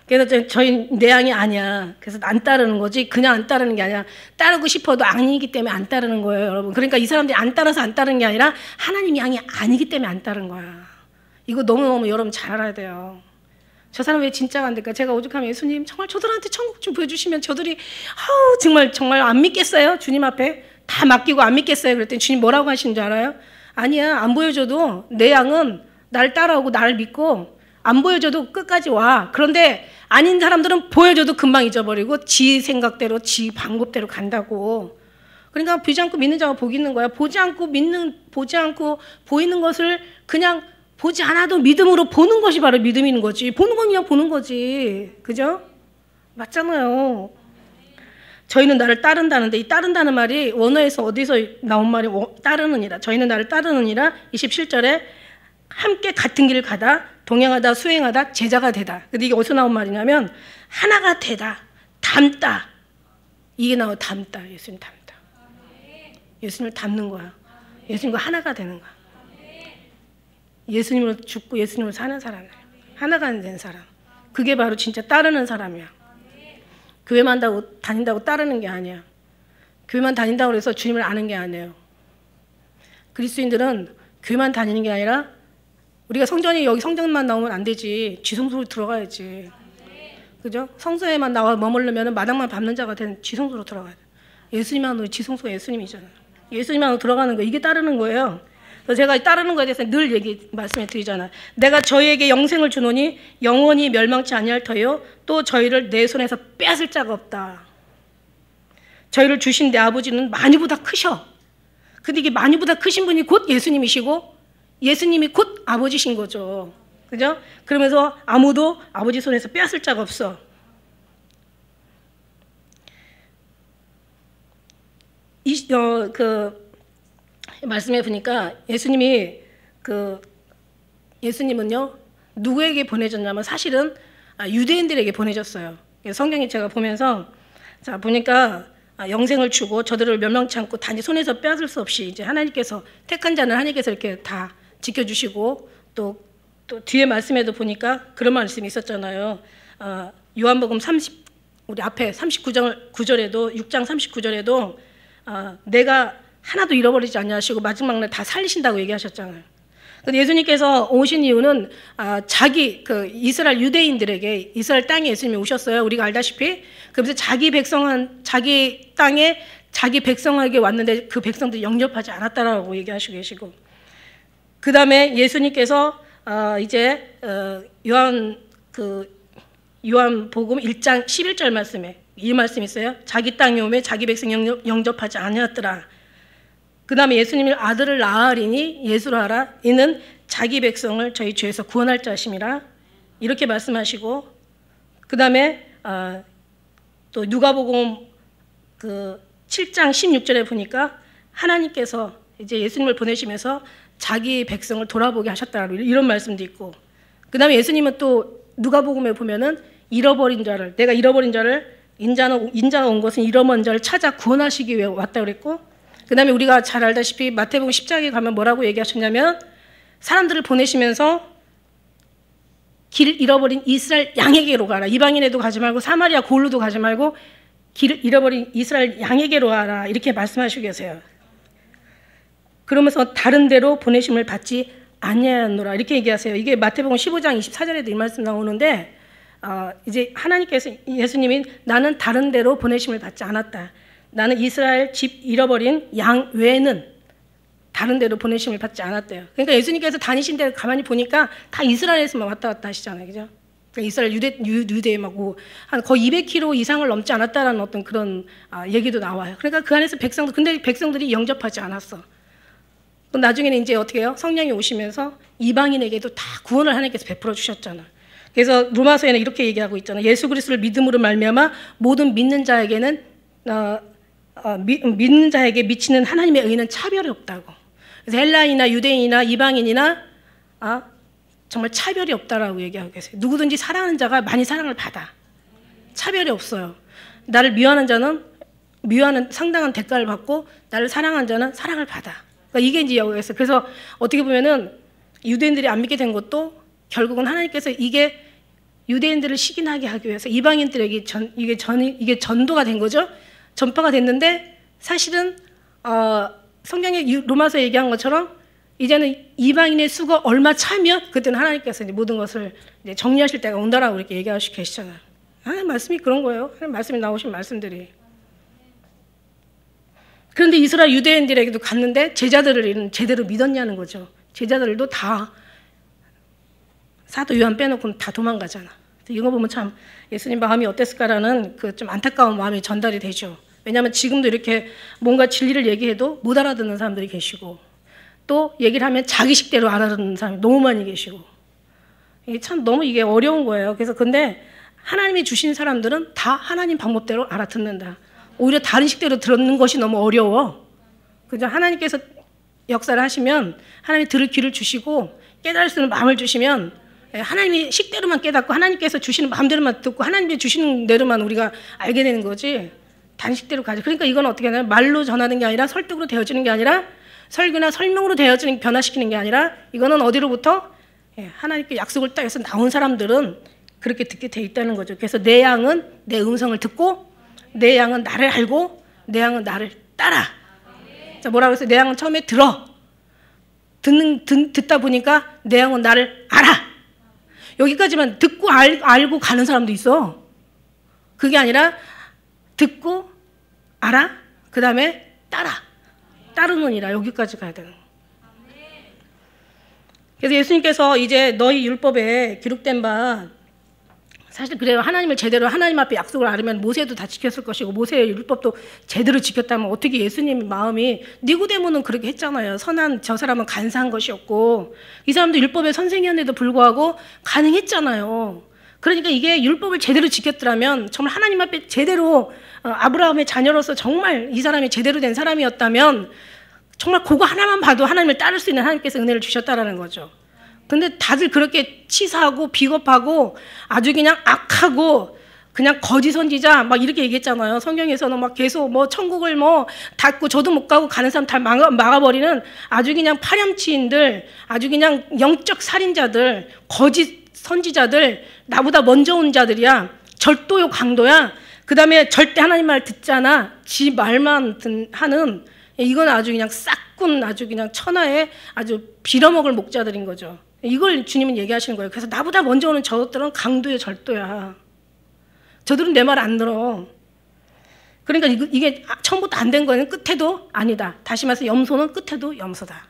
그래서 저희 내 양이 아니야. 그래서 안 따르는 거지. 그냥 안 따르는 게 아니라 따르고 싶어도 아니기 때문에 안 따르는 거예요, 여러분. 그러니까 이 사람들이 안 따라서 안 따르는 게 아니라 하나님 양이 아니기 때문에 안 따르는 거야. 이거 너무너무 여러분 잘 알아야 돼요. 저 사람 왜 진짜가 안 될까? 제가 오죽하면 예수님 정말 저들한테 천국 좀 보여주시면 저들이 정말 안 믿겠어요? 주님 앞에 다 맡기고 안 믿겠어요? 그랬더니 주님 뭐라고 하시는 줄 알아요? 아니야, 안 보여줘도 내 양은 나를 따라오고 나를 믿고 안 보여줘도 끝까지 와. 그런데 아닌 사람들은 보여줘도 금방 잊어버리고 지 생각대로 지 방법대로 간다고. 그러니까 보지 않고 믿는 자가 복이 있는 거야. 보지 않고 보이는 것을 그냥 보지 않아도 믿음으로 보는 것이 바로 믿음인 거지. 보는 건 그냥 보는 거지. 그죠? 맞잖아요. 저희는 나를 따른다는데 이 따른다는 말이 원어에서 어디서 나온 말이 따르느니라. 저희는 나를 따르느니라. 27절에 함께 같은 길을 가다 동행하다 수행하다 제자가 되다. 근데 이게 어디서 나온 말이냐면 하나가 되다 닮다. 이게 나와. 닮다. 예수님 닮다. 예수님을 닮는 거야. 예수님과 하나가 되는 거야. 예수님으로 죽고 예수님으로 사는 사람이에요. 하나가 된 사람. 그게 바로 진짜 따르는 사람이야. 교회만 다닌다고 따르는 게 아니야. 교회만 다닌다고 해서 주님을 아는 게 아니에요. 그리스도인들은 교회만 다니는 게 아니라 우리가 여기 성전만 나오면 안 되지. 지성소로 들어가야지. 그죠? 성소에만 나와 머물르면 마당만 밟는 자가 된 지성소로 들어가야 돼. 예수님만으로 지성소가 예수님이잖아요. 예수님만으로 들어가는 거, 이게 따르는 거예요. 그래서 제가 따르는 거에 대해서 늘 말씀을 드리잖아요. 내가 저희에게 영생을 주노니 영원히 멸망치 아니할 터요. 또 저희를 내 손에서 빼앗을 자가 없다. 저희를 주신 내 아버지는 많이보다 크셔. 근데 이게 많이보다 크신 분이 곧 예수님이시고 예수님이 곧 아버지신 거죠. 그죠? 그러면서 아무도 아버지 손에서 빼앗을 자가 없어. 말씀해 보니까 예수님은요, 누구에게 보내졌냐면 사실은 유대인들에게 보내졌어요. 성경에 제가 보면서, 자, 보니까 영생을 주고 저들을 멸망치 않고 단지 손에서 빼앗을 수 없이 이제 하나님께서 택한 자는 하나님께서 이렇게 다 지켜주시고 또 뒤에 말씀에도 보니까 그런 말씀이 있었잖아요. 요한복음 우리 앞에 39절에도 6장 39절에도 내가 하나도 잃어버리지 않냐 하시고 마지막 날 다 살리신다고 얘기하셨잖아요. 근데 예수님께서 오신 이유는 이스라엘 유대인들에게 이스라엘 땅에 예수님이 오셨어요. 우리가 알다시피. 그래서 자기 땅에 자기 백성에게 왔는데 그 백성들이 영접하지 않았다라고 얘기하시고 계시고, 그 다음에 예수님께서 요한복음 1장 11절 말씀에 이 말씀이 있어요. 자기 땅에 오매 자기 백성 영접하지 아니하였더라. 그 다음에 예수님이 아들을 낳으리니 예수로 하라. 이는 자기 백성을 저희 죄에서 구원할 자심이라. 이렇게 말씀하시고, 그 다음에 또 누가복음 7장 16절에 보니까 하나님께서 이제 예수님을 보내시면서 자기 백성을 돌아보게 하셨다라고 이런 말씀도 있고, 그 다음에 예수님은 또 누가복음에 보면은 내가 잃어버린 자를 인자가 온 것은 잃어버린 자를 찾아 구원하시기 위해 왔다 그랬고, 그 다음에 우리가 잘 알다시피 마태복음 10장에 가면 뭐라고 얘기하셨냐면 사람들을 보내시면서 길 잃어버린 이스라엘 양에게로 가라. 이방인에도 가지 말고 사마리아 고을로도 가지 말고 길 잃어버린 이스라엘 양에게로 가라. 이렇게 말씀하시고 계세요. 그러면서 다른 데로 보내심을 받지 아니하노라. 이렇게 얘기하세요. 이게 마태복음 15장 24절에도 이 말씀 나오는데 이제 하나님께서 예수님이 나는 다른 데로 보내심을 받지 않았다. 나는 이스라엘 집 잃어버린 양 외에는 다른 데로 보내심을 받지 않았대요. 그러니까 예수님께서 다니신 데 가만히 보니까 다 이스라엘에서만 왔다 갔다 하시잖아요. 그죠? 그러니까 이스라엘 유대에 한 거의 200km 이상을 넘지 않았다라는 어떤 그런 얘기도 나와요. 그러니까 그 안에서 근데 백성들이 영접하지 않았어. 나중에는 이제 어떻게 해요? 성령이 오시면서 이방인에게도 다 구원을 하나님께서 베풀어 주셨잖아. 그래서 로마서에는 이렇게 얘기하고 있잖아. 예수 그리스도를 믿음으로 말미암아 모든 믿는 자에게는 믿는 자에게 미치는 하나님의 의는 차별이 없다고. 그래서 헬라인이나 유대인이나 이방인이나 정말 차별이 없다라고 얘기하고 계세요. 누구든지 사랑하는 자가 많이 사랑을 받아. 차별이 없어요. 나를 미워하는 자는 상당한 대가를 받고 나를 사랑하는 자는 사랑을 받아. 그러니까 이게 이제 여기서 그래서 어떻게 보면은 유대인들이 안 믿게 된 것도 결국은 하나님께서 이게 유대인들을 시기나게 하기 위해서 이방인들에게 이게 전도가 된 거죠. 전파가 됐는데 사실은 성경에 로마서 얘기한 것처럼 이제는 이방인의 수가 얼마 차면 그때는 하나님께서 이제 모든 것을 이제 정리하실 때가 온다라고 이렇게 얘기하시고 계시잖아요. 하나님 말씀이 그런 거예요. 하나님 말씀이 나오신 말씀들이. 그런데 이스라엘 유대인들에게도 갔는데 제자들을 제대로 믿었냐는 거죠. 제자들도 다 사도 요한 빼놓고는 다 도망가잖아. 이거 보면 참 예수님 마음이 어땠을까라는 그 좀 안타까운 마음이 전달이 되죠. 왜냐하면 지금도 이렇게 뭔가 진리를 얘기해도 못 알아듣는 사람들이 계시고 또 얘기를 하면 자기 식대로 알아듣는 사람이 너무 많이 계시고 이게 참 너무 이게 어려운 거예요. 그래서 근데 하나님이 주신 사람들은 다 하나님 방법대로 알아듣는다. 오히려 다른 식대로 듣는 것이 너무 어려워. 그죠? 하나님께서 역사를 하시면 하나님이 들을 귀를 주시고 깨달을 수 있는 마음을 주시면 하나님이 식대로만 깨닫고 하나님께서 주시는 마음대로만 듣고 하나님이 주시는 대로만 우리가 알게 되는 거지 단식대로 가지. 그러니까 이건 어떻게 하냐면 말로 전하는 게 아니라 설득으로 되어지는 게 아니라 설교나 설명으로 되어지는 변화시키는 게 아니라 이거는 어디로부터 하나님께 약속을 따서 나온 사람들은 그렇게 듣게 돼 있다는 거죠. 그래서 내 양은 내 음성을 듣고 내 양은 나를 알고 내 양은 나를 따라. 자, 뭐라고 했어요? 내 양은 처음에 듣다 보니까 내 양은 나를 알아. 여기까지만 듣고 알고 가는 사람도 있어. 그게 아니라 듣고 알아. 그 다음에 따르느니라. 여기까지 가야 되는 거예요. 그래서 예수님께서 이제 너희 율법에 기록된 바, 사실 그래요. 하나님을 제대로 하나님 앞에 약속을 알으면 모세도 다 지켰을 것이고 모세의 율법도 제대로 지켰다면 어떻게 예수님 마음이, 니고데모는 그렇게 했잖아요. 선한 저 사람은 간사한 것이었고 이 사람도 율법의 선생이었는데도 불구하고 가능했잖아요. 그러니까 이게 율법을 제대로 지켰더라면 정말 하나님 앞에 제대로 아브라함의 자녀로서 정말 이 사람이 제대로 된 사람이었다면 정말 그거 하나만 봐도 하나님을 따를 수 있는 하나님께서 은혜를 주셨다라는 거죠. 근데 다들 그렇게 치사하고 비겁하고 아주 그냥 악하고 그냥 거짓 선지자 막 이렇게 얘기했잖아요. 성경에서는 막 계속 뭐 천국을 뭐 닫고 저도 못 가고 가는 사람 다 막아버리는 아주 그냥 파렴치인들, 아주 그냥 영적 살인자들, 거짓 선지자들, 나보다 먼저 온 자들이야. 절도요 강도야. 그 다음에 절대 하나님 말 듣잖아. 지 말만 하는, 이건 아주 그냥 싹군, 아주 그냥 천하의 아주 빌어먹을 목자들인 거죠. 이걸 주님은 얘기하시는 거예요. 그래서 나보다 먼저 오는 저들은 강도야, 절도야. 저들은 내 말 안 들어. 그러니까 이게 처음부터 안 된 거는 끝에도 아니다. 다시 말해서 염소는 끝에도 염소다.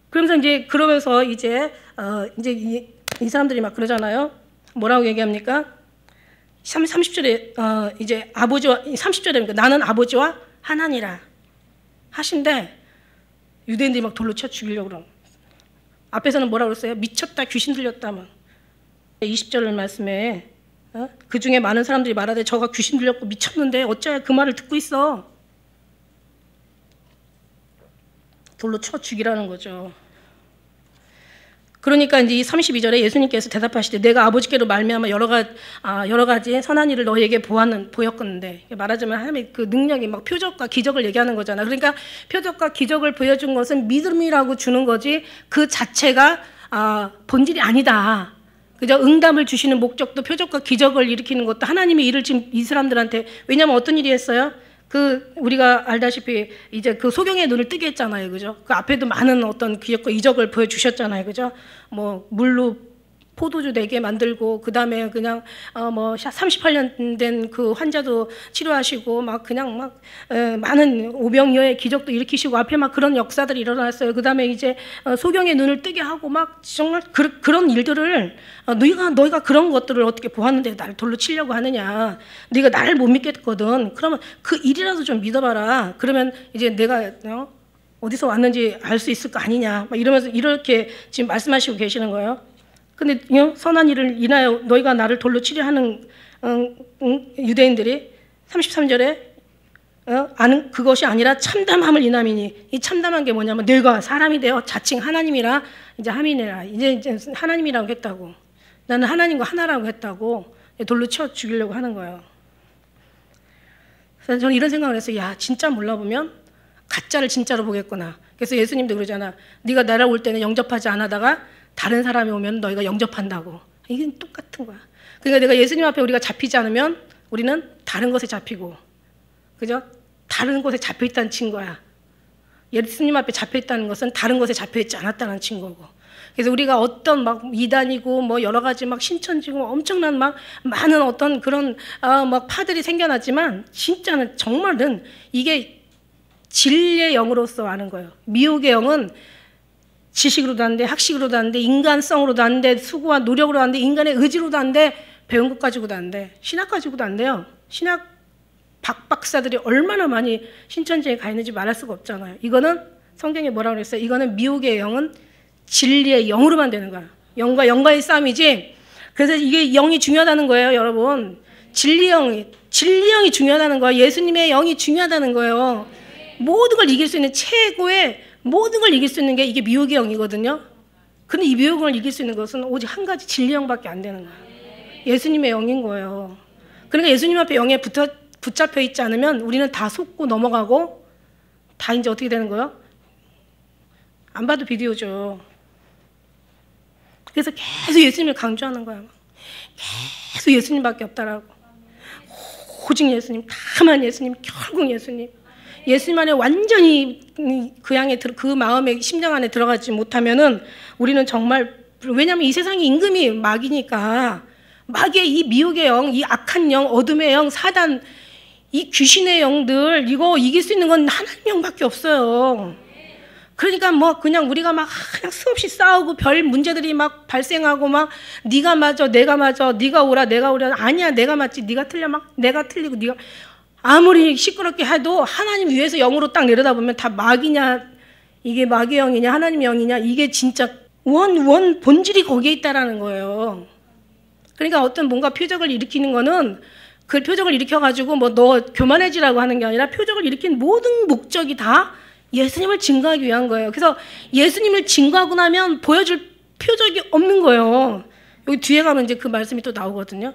그러면서 이제 이 사람들이 막 그러잖아요. 뭐라고 얘기합니까? 30절에 이제 아버지와 30절에 나는 아버지와 하나니라 하신데 유대인들이 막 돌로 쳐 죽이려고 그러고, 앞에서는 뭐라고 그랬어요? 미쳤다, 귀신 들렸다면. 20절 말씀에 그 중에 많은 사람들이 말하되 저가 귀신 들렸고 미쳤는데 어째야 그 말을 듣고 있어. 돌로 쳐 죽이라는 거죠. 그러니까 이제 이 32절에 예수님께서 대답하시되 내가 아버지께로 말미암아 여러 가지 선한 일을 너희에게 보였건데, 말하자면 하나님의 그 능력이 막 표적과 기적을 얘기하는 거잖아. 그러니까 표적과 기적을 보여준 것은 믿음이라고 주는 거지 그 자체가 본질이 아니다. 그죠? 응답을 주시는 목적도 표적과 기적을 일으키는 것도 하나님의 일을 지금 이 사람들한테, 왜냐하면 어떤 일이 했어요? 우리가 알다시피 이제 그 소경의 눈을 뜨게 했잖아요. 그죠? 그 앞에도 많은 어떤 기적과 이적을 보여주셨잖아요. 그죠? 뭐, 물로 포도주 내게 만들고, 그 다음에 그냥, 38년 된 그 환자도 치료하시고, 막 그냥 막, 많은 오병이어의 기적도 일으키시고, 앞에 막 그런 역사들이 일어났어요. 그 다음에 이제, 소경의 눈을 뜨게 하고, 막 정말 그런 일들을, 너희가 그런 것들을 어떻게 보았는데 나를 돌로 치려고 하느냐. 너희가 나를 못 믿겠거든. 그러면 그 일이라도 좀 믿어봐라. 그러면 이제 내가, 어디서 왔는지 알 수 있을 거 아니냐. 막 이러면서 이렇게 지금 말씀하시고 계시는 거예요. 근데 선한 일을 인하여 너희가 나를 돌로 치려 하는 유대인들이 33절에 아는 그것이 아니라 참담함을 인함이니, 이 참담한 게 뭐냐면 너희가 사람이 되어 자칭 하나님이라 이제 함이니라. 이제 하나님이라고 했다고. 나는 하나님과 하나라고 했다고 돌로 쳐 죽이려고 하는 거예요. 그래서 저는 이런 생각을 했어요. 야, 진짜 몰라보면 가짜를 진짜로 보겠구나. 그래서 예수님도 그러잖아. 네가 나를 올 때는 영접하지 않아다가 다른 사람이 오면 너희가 영접한다고. 이게 똑같은 거야. 그러니까 내가 예수님 앞에 우리가 잡히지 않으면 우리는 다른 것에 잡히고, 그죠? 다른 곳에 잡혀있다는 증거야. 예수님 앞에 잡혀있다는 것은 다른 것에 잡혀있지 않았다는 증거고. 그래서 우리가 어떤 막 이단이고 뭐 여러 가지 막 신천지고 엄청난 막 많은 어떤 그런 막 파들이 생겨났지만 진짜는 정말은 이게 진리의 영으로서 아는 거예요. 미혹의 영은 지식으로도 안 돼, 학식으로도 안 돼, 인간성으로도 안 돼, 수고와 노력으로도 안 돼, 인간의 의지로도 안 돼, 배운 것 가지고도 안 돼, 신학 가지고도 안 돼요. 신학 박사들이 얼마나 많이 신천지에 가 있는지 말할 수가 없잖아요. 이거는 성경에 뭐라고 그랬어요? 이거는 미혹의 영은 진리의 영으로만 되는 거야. 영과 영과의 싸움이지. 그래서 이게 영이 중요하다는 거예요, 여러분. 진리영이 중요하다는 거야. 예수님의 영이 중요하다는 거예요. 모든 걸 이길 수 있는 최고의 모든 걸 이길 수 있는 게 이게 미혹의 영이거든요. 근데 이 미혹을 이길 수 있는 것은 오직 한 가지 진리 영밖에 안 되는 거예요. 예수님의 영인 거예요. 그러니까 예수님 앞에 영에 붙잡혀 있지 않으면 우리는 다 속고 넘어가고 다 이제 어떻게 되는 거예요? 안 봐도 비디오죠. 그래서 계속 예수님을 강조하는 거야. 계속 예수님밖에 없다라고. 오직 예수님, 다만 예수님, 결국 예수님. 예수님 안에 완전히 그 양의 그 마음의 심장 안에 들어가지 못하면은 우리는 정말, 왜냐하면 이 세상의 임금이 마귀니까, 마귀의 이 미혹의 영, 이 악한 영, 어둠의 영, 사단, 이 귀신의 영들, 이거 이길 수 있는 건 하나님 영밖에 없어요. 그러니까 뭐 그냥 우리가 막 그냥 수없이 싸우고 별 문제들이 막 발생하고 막 네가 맞아 내가 맞아 네가 오라 내가 오라 아니야 내가 맞지 네가 틀려 막 내가 틀리고 네가 아무리 시끄럽게 해도 하나님 위에서 영으로 딱 내려다보면 다 마귀냐 이게 마귀 영이냐 하나님 영이냐 이게 진짜 원 본질이 거기에 있다라는 거예요. 그러니까 어떤 뭔가 표적을 일으키는 거는 그 표적을 일으켜가지고 뭐 너 교만해지라고 하는 게 아니라 표적을 일으킨 모든 목적이 다 예수님을 증거하기 위한 거예요. 그래서 예수님을 증거하고 나면 보여줄 표적이 없는 거예요. 여기 뒤에 가면 이제 그 말씀이 또 나오거든요.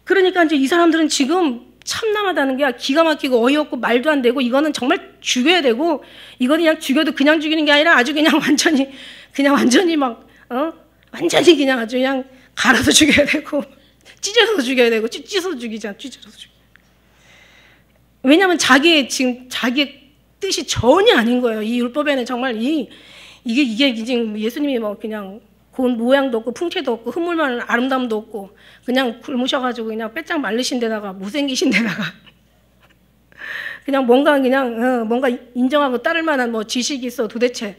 그러니까 이제 이 사람들은 지금 참남하다는 게 기가 막히고 어이없고 말도 안 되고 이거는 정말 죽여야 되고 이거는 그냥 죽여도 그냥 죽이는 게 아니라 아주 그냥 완전히 막 완전히 그냥 아주 그냥 갈아서 죽여야 되고 찢어서 죽여야 되고 찢어서 죽이잖아. 찢어서 죽여. 왜냐하면 자기의 뜻이 전혀 아닌 거예요. 이 율법에는 정말 이게 지금 예수님이 뭐 그냥 고운 모양도 없고 풍채도 없고 흠물만 아름다움도 없고 그냥 굶으셔가지고 그냥 빼짝 말르신 데다가 못생기신 데다가 그냥 뭔가 인정하고 따를 만한 뭐 지식이 있어 도대체.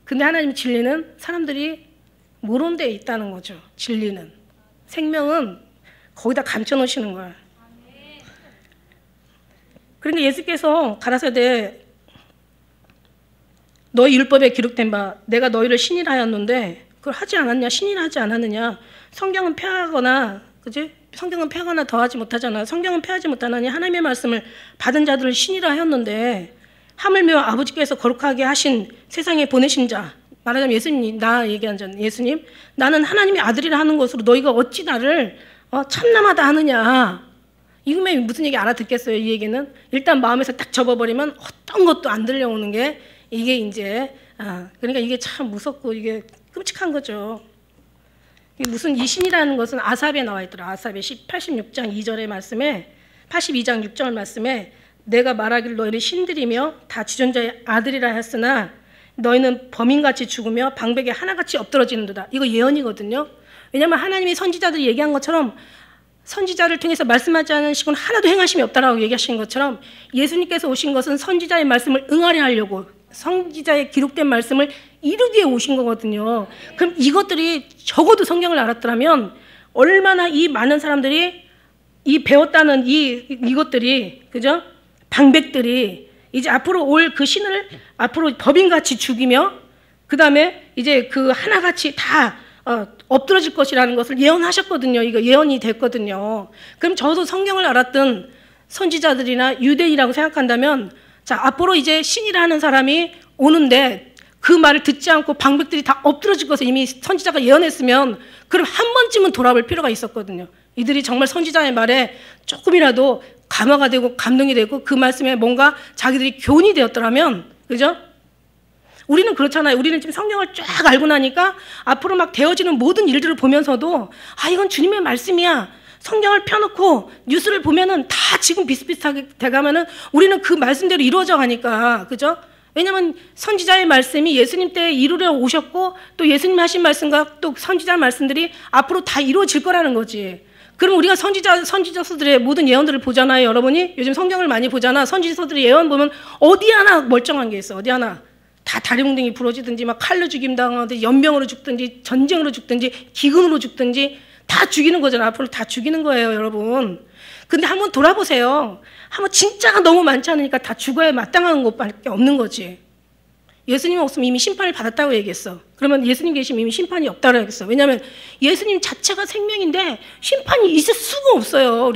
근데 하나님 진리는 사람들이 모르는 데 있다는 거죠. 진리는 생명은 거기다 감춰 놓으시는 거예요. 그러니까 예수께서 가라사대 너희 율법에 기록된 바 내가 너희를 신이라 하였는데 그걸 하지 않았냐 신이라 하지 않았느냐. 성경은 폐하거나 그지 성경은 폐하거나 더하지 못하잖아. 성경은 폐하지 못하느니 하나님의 말씀을 받은 자들을 신이라 하였는데 하물며 아버지께서 거룩하게 하신 세상에 보내신 자 말하자면 예수님 나 얘기한 자 예수님 나는 하나님의 아들이라 하는 것으로 너희가 어찌 나를 참남하다 하느냐. 이거면 무슨 얘기 알아듣겠어요? 이 얘기는 일단 마음에서 딱 접어버리면 어떤 것도 안 들려오는 게 이게 이제 그러니까 이게 참 무섭고 이게 끔찍한 거죠. 무슨 이 신이라는 것은 아삽에 나와 있더라. 아삽의 86장 2절의 말씀에 82장 6절 말씀에 내가 말하기를 너희는 신들이며 다 지존자의 아들이라 했으나 너희는 범인같이 죽으며 방백에 하나같이 엎드러지는도다. 이거 예언이거든요. 왜냐하면 하나님이 선지자들이 얘기한 것처럼 선지자를 통해서 말씀하지 않은 식은 하나도 행하심이 없다라고 얘기하신 것처럼 예수님께서 오신 것은 선지자의 말씀을 응하려 하려고 선지자의 기록된 말씀을 이루기 위해 오신 거거든요. 그럼 이것들이 적어도 성경을 알았더라면 얼마나 이 많은 사람들이 이 배웠다는 이것들이 그죠? 방백들이 이제 앞으로 올 그 신을 앞으로 법인같이 죽이며 그 다음에 이제 그 하나같이 다 엎드러질 것이라는 것을 예언하셨거든요. 이거 예언이 됐거든요. 그럼 저도 성경을 알았던 선지자들이나 유대인이라고 생각한다면 자 앞으로 이제 신이라는 사람이 오는데 그 말을 듣지 않고 방백들이 다 엎드러질 것을 이미 선지자가 예언했으면 그럼 한 번쯤은 돌아볼 필요가 있었거든요. 이들이 정말 선지자의 말에 조금이라도 감화가 되고 감동이 되고 그 말씀에 뭔가 자기들이 교훈이 되었더라면 그죠? 우리는 그렇잖아요. 우리는 지금 성경을 쫙 알고 나니까 앞으로 막 되어지는 모든 일들을 보면서도 이건 주님의 말씀이야. 성경을 펴놓고 뉴스를 보면은 다 지금 비슷비슷하게 돼가면은 우리는 그 말씀대로 이루어져 가니까 그죠? 왜냐면 선지자의 말씀이 예수님 때 이루려 오셨고 또 예수님 하신 말씀과 또 선지자 말씀들이 앞으로 다 이루어질 거라는 거지. 그럼 우리가 선지자서들의 모든 예언들을 보잖아요. 여러분이 요즘 성경을 많이 보잖아. 선지자서들의 예언 보면 어디 하나 멀쩡한 게 있어. 어디 하나. 다 다리뭉댕이 부러지든지 막 칼로 죽임당하든지 연병으로 죽든지 전쟁으로 죽든지 기근으로 죽든지 다 죽이는 거잖아. 앞으로 다 죽이는 거예요, 여러분. 근데 한번 돌아보세요. 한번 진짜가 너무 많지 않으니까 다 죽어야 마땅한 것밖에 없는 거지. 예수님 없으면 이미 심판을 받았다고 얘기했어. 그러면 예수님 계시면 이미 심판이 없다고 얘기했어. 왜냐하면 예수님 자체가 생명인데 심판이 있을 수가 없어요.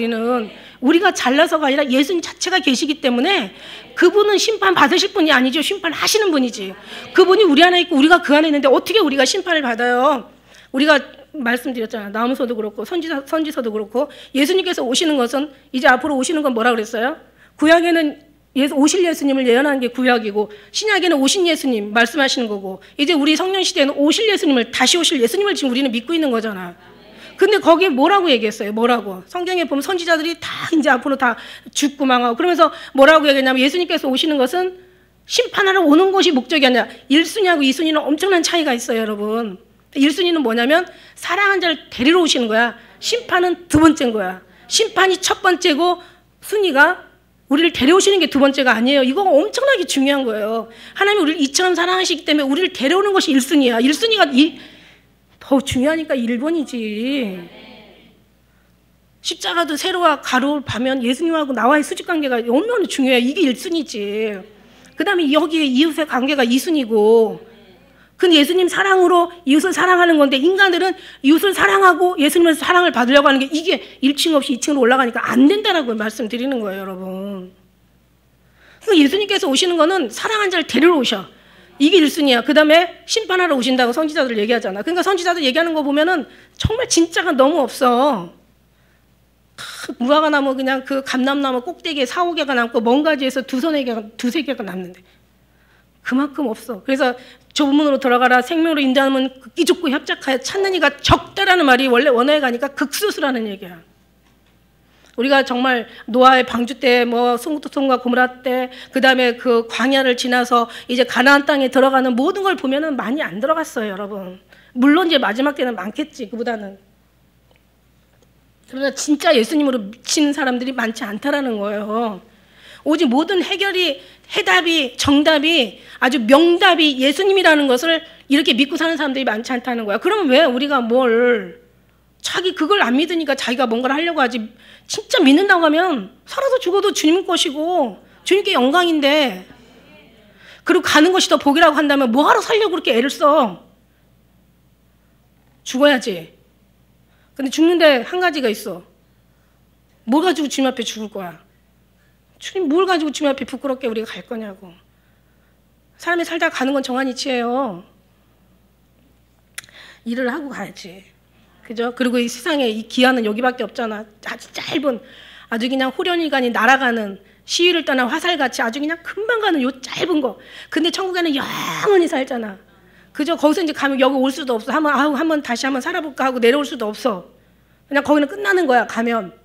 우리가 잘나서가 아니라 예수님 자체가 계시기 때문에 그분은 심판 받으실 분이 아니죠. 심판하시는 분이지. 그분이 우리 안에 있고 우리가 그 안에 있는데 어떻게 우리가 심판을 받아요. 우리가 말씀드렸잖아요. 나무서도 그렇고 선지서도 그렇고 예수님께서 오시는 것은 이제 앞으로 오시는 건 뭐라 그랬어요? 구약에는 오실 예수님을 예언하는 게 구약이고 신약에는 오신 예수님 말씀하시는 거고 이제 우리 성령 시대에는 오실 예수님을 다시 오실 예수님을 지금 우리는 믿고 있는 거잖아. 근데 거기에 뭐라고 얘기했어요? 뭐라고? 성경에 보면 선지자들이 다 이제 앞으로 다 죽고 망하고 그러면서 뭐라고 얘기했냐면 예수님께서 오시는 것은 심판하러 오는 것이 목적이 아니라 1순위하고 2순위는 엄청난 차이가 있어요, 여러분. 1순위는 뭐냐면 사랑한 자를 데리러 오시는 거야. 심판은 두 번째인 거야. 심판이 첫 번째고 순위가 우리를 데려오시는 게 두 번째가 아니에요. 이거 엄청나게 중요한 거예요. 하나님이 우리를 이처럼 사랑하시기 때문에 우리를 데려오는 것이 1순위야. 1순위가 더 중요하니까 1번이지. 십자가도 세로와 가로 봐면 예수님하고 나와의 수직관계가 얼마나 중요해요. 이게 1순위지. 그 다음에 여기에 이웃의 관계가 2순위고 근데 예수님 사랑으로 이웃을 사랑하는 건데 인간들은 이웃을 사랑하고 예수님의 사랑을 받으려고 하는 게 이게 1층 없이 2층으로 올라가니까 안 된다라고 말씀드리는 거예요, 여러분. 그러니까 예수님께서 오시는 거는 사랑한 자를 데리러 오셔. 이게 1순위야. 그 다음에 심판하러 오신다고 선지자들 얘기하잖아. 그러니까 선지자들 얘기하는 거 보면은 정말 진짜가 너무 없어. 무화과나무 그냥 그 감람나무 꼭대기에 4-5개가 남고 먼 가지에서 두세 개가 남는데 그만큼 없어. 그래서 좁은 문으로 들어가라 생명으로 인자하면 극히 좁고 협착하여 찾는 이가 적다라는 말이 원래 원어에 가니까 극소수라는 얘기야. 우리가 정말 노아의 방주 때 뭐 소돔과 고모라 때 그다음에 그 광야를 지나서 이제 가나안 땅에 들어가는 모든 걸 보면은 많이 안 들어갔어요, 여러분. 물론 이제 마지막 때는 많겠지. 그보다는. 그러나 진짜 예수님으로 미치는 사람들이 많지 않다라는 거예요. 오직 모든 해답이 정답이 아주 명답이 예수님이라는 것을 이렇게 믿고 사는 사람들이 많지 않다는 거야. 그러면 왜 우리가 자기 그걸 안 믿으니까 자기가 뭔가를 하려고 하지. 진짜 믿는다고 하면 살아서 죽어도 주님 것이고 주님께 영광인데 그리고 가는 것이 더 복이라고 한다면 뭐하러 살려고 그렇게 애를 써. 죽어야지. 근데 죽는데 한 가지가 있어. 뭘 가지고 주님 앞에 죽을 거야. 주님 뭘 가지고 주님 앞에 부끄럽게 우리가 갈 거냐고. 사람이 살다 가는 건 정한이치예요. 일을 하고 가야지. 그죠? 그리고 이 세상에 이 기한은 여기밖에 없잖아. 아주 짧은 아주 그냥 호련일간이 날아가는 시위를 떠난 화살같이 아주 그냥 금방 가는 요 짧은 거. 근데 천국에는 영원히 살잖아. 그죠? 거기서 이제 가면 여기 올 수도 없어. 한번 다시 한번 살아볼까 하고 내려올 수도 없어. 그냥 거기는 끝나는 거야, 가면.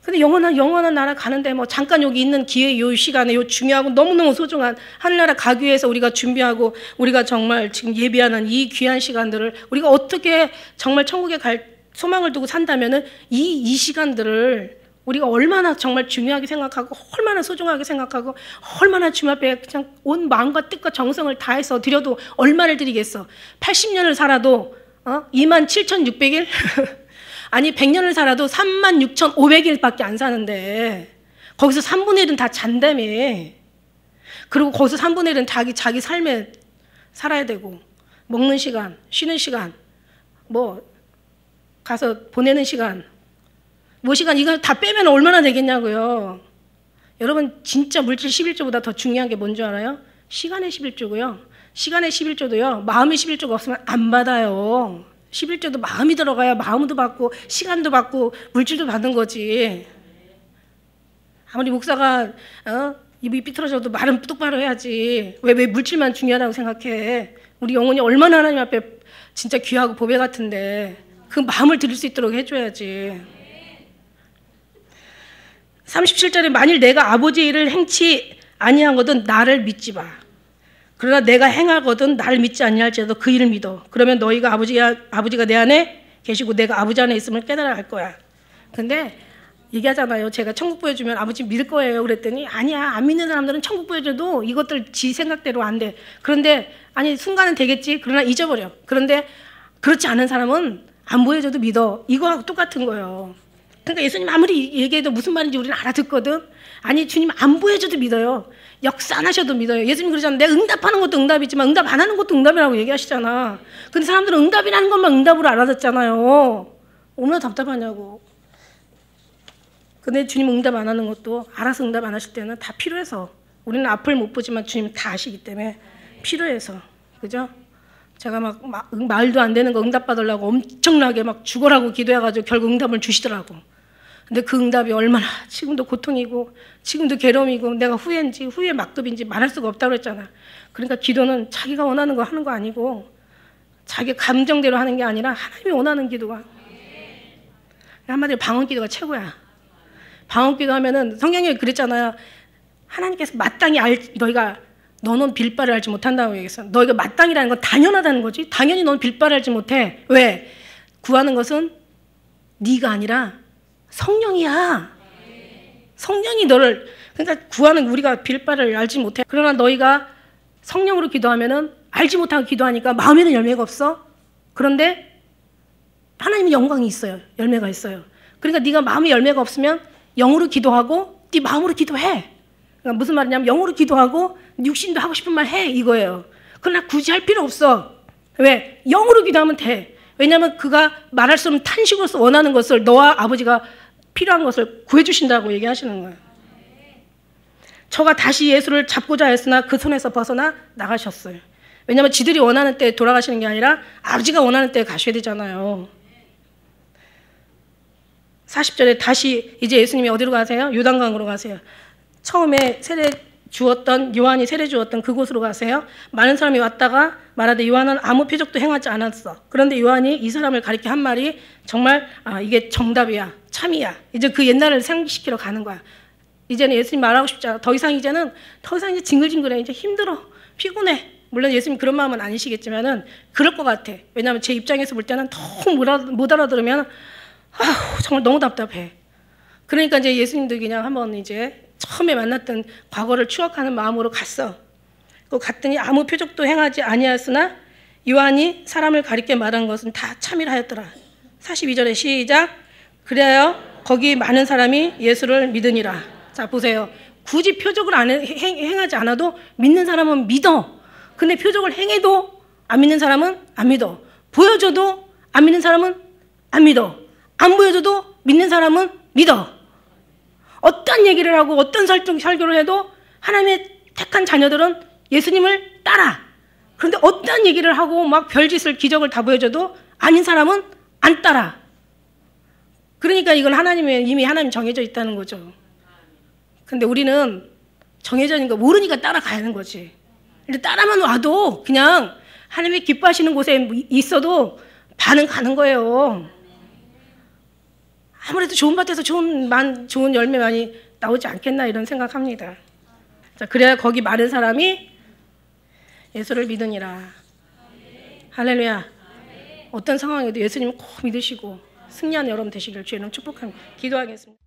근데 영원한 나라 가는데 뭐 잠깐 여기 있는 기회 요 시간에 요 중요하고 너무너무 소중한 하늘나라 가기 위해서 우리가 준비하고 우리가 정말 지금 예비하는 이 귀한 시간들을 우리가 어떻게 정말 천국에 갈 소망을 두고 산다면은 이 시간들을 우리가 얼마나 정말 중요하게 생각하고 얼마나 소중하게 생각하고 얼마나 주님 앞에 그냥 온 마음과 뜻과 정성을 다해서 드려도 얼마를 드리겠어. 80년을 살아도 27,600일? 아니 100년을 살아도 36,500일밖에 안 사는데 거기서 3분의 1은 다 잔다며. 그리고 거기서 3분의 1은 자기 삶에 살아야 되고 먹는 시간, 쉬는 시간, 뭐 가서 보내는 시간, 뭐 시간 이걸 다 빼면 얼마나 되겠냐고요. 여러분 진짜 물질 11조보다 더 중요한 게 뭔지 알아요? 시간의 11조고요. 시간의 11조도요. 마음의 11조가 없으면 안 받아요. 11조도 마음이 들어가야 마음도 받고 시간도 받고 물질도 받는 거지. 아무리 목사가 입이 삐뚤어져도 말은 똑바로 해야지. 왜 물질만 중요하다고 생각해. 우리 영혼이 얼마나 하나님 앞에 진짜 귀하고 보배 같은데 그 마음을 드릴 수 있도록 해줘야지. 37절에 만일 내가 아버지의 일을 행치 아니하거든 나를 믿지 마. 그러나 내가 행하거든 나를 믿지 아니할지라도 그 일을 믿어. 그러면 너희가 아버지가 내 안에 계시고 내가 아버지 안에 있음을 깨달아 알 거야. 근데 얘기하잖아요. 제가 천국 보여주면 아버지 믿을 거예요. 그랬더니 아니야. 안 믿는 사람들은 천국 보여줘도 이것들 지 생각대로 안 돼. 그런데 아니 순간은 되겠지. 그러나 잊어버려. 그런데 그렇지 않은 사람은 안 보여줘도 믿어. 이거하고 똑같은 거예요. 그러니까 예수님 아무리 얘기해도 무슨 말인지 우리는 알아듣거든. 아니 주님 안 보여줘도 믿어요. 역사 안 하셔도 믿어요. 예수님 그러잖아요. 내가 응답하는 것도 응답이지만 응답 안 하는 것도 응답이라고 얘기하시잖아. 근데 사람들은 응답이라는 것만 응답으로 알아듣잖아요. 얼마나 답답하냐고. 근데 주님 응답 안 하는 것도 알아서 응답 안 하실 때는 다 필요해서. 우리는 앞을 못 보지만 주님 다 아시기 때문에 필요해서. 그죠? 제가 막 말도 안 되는 거 응답 받으려고 엄청나게 막 죽어라고 기도해가지고 결국 응답을 주시더라고. 근데 그 응답이 얼마나 지금도 고통이고 지금도 괴로움이고 내가 후회인지 후회 막급인지 말할 수가 없다고 그랬잖아. 그러니까 기도는 자기가 원하는 거 하는 거 아니고 자기 감정대로 하는 게 아니라 하나님이 원하는 기도가. 한마디로 방언기도가 최고야. 방언기도 하면은 성경에 그랬잖아요. 하나님께서 마땅히 너는 빌바를 알지 못한다고 얘기했어. 너희가 마땅이라는 건 당연하다는 거지. 당연히 너는 빌바를 알지 못해. 왜? 구하는 것은 네가 아니라 성령이야. 성령이 너를, 그러니까 구하는 우리가 빌바를 알지 못해. 그러나 너희가 성령으로 기도하면은 알지 못하고 기도하니까 마음에는 열매가 없어. 그런데 하나님의 영광이 있어요. 열매가 있어요. 그러니까 네가 마음에 열매가 없으면 영으로 기도하고 네 마음으로 기도해. 그러니까 무슨 말이냐면 영으로 기도하고 육신도 하고 싶은 말 해 이거예요. 그러나 굳이 할 필요 없어. 왜? 영으로 기도하면 돼. 왜냐하면 그가 말할 수 없는 탄식으로서 원하는 것을 너와 아버지가 필요한 것을 구해주신다고 얘기하시는 거예요. 저가 다시 예수를 잡고자 했으나 그 손에서 벗어나 나가셨어요. 왜냐하면 지들이 원하는 때에 돌아가시는 게 아니라 아버지가 원하는 때에 가셔야 되잖아요. 40절에 다시 이제 예수님이 어디로 가세요? 요단강으로 가세요. 처음에 요한이 세례 주었던 그곳으로 가세요. 많은 사람이 왔다가 말하되 요한은 아무 표적도 행하지 않았어. 그런데 요한이 이 사람을 가리켜 한 말이 정말 이게 정답이야. 참이야. 이제 그 옛날을 생각시키러 가는 거야. 이제는 예수님 말하고 싶지 않아. 더 이상 이제 징글징글해. 이제 힘들어. 피곤해. 물론 예수님 그런 마음은 아니시겠지만은 그럴 것 같아. 왜냐하면 제 입장에서 볼 때는 너무 못 알아들으면 정말 너무 답답해. 그러니까 이제 예수님도 그냥 한번 이제 처음에 만났던 과거를 추억하는 마음으로 갔어. 갔더니 아무 표적도 행하지 아니하였으나 요한이 사람을 가리켜 말한 것은 다 참이라 하였더라. 42절에 시작. 그래야 거기 많은 사람이 예수를 믿으니라. 자 보세요. 굳이 표적을 행하지 않아도 믿는 사람은 믿어. 근데 표적을 행해도 안 믿는 사람은 안 믿어. 보여줘도 안 믿는 사람은 안 믿어. 안 보여줘도 믿는 사람은 믿어. 어떤 얘기를 하고 어떤 설교를 해도 하나님의 택한 자녀들은 예수님을 따라. 그런데 어떤 얘기를 하고 막 별짓을 기적을 다 보여줘도 아닌 사람은 안 따라. 그러니까 이건 이미 하나님 정해져 있다는 거죠. 근데 우리는 정해져 있는 거 모르니까 따라가는 거지. 근데 따라만 와도 그냥 하나님이 기뻐하시는 곳에 있어도 반은 가는 거예요. 아무래도 좋은 밭에서 좋은 열매 많이 나오지 않겠나 이런 생각합니다. 자, 그래야 거기 많은 사람이 예수를 믿으니라. 할렐루야. 어떤 상황에도 예수님을 꼭 믿으시고 승리하는 여러분 되시길 주의 이름 축복합니다. 기도하겠습니다.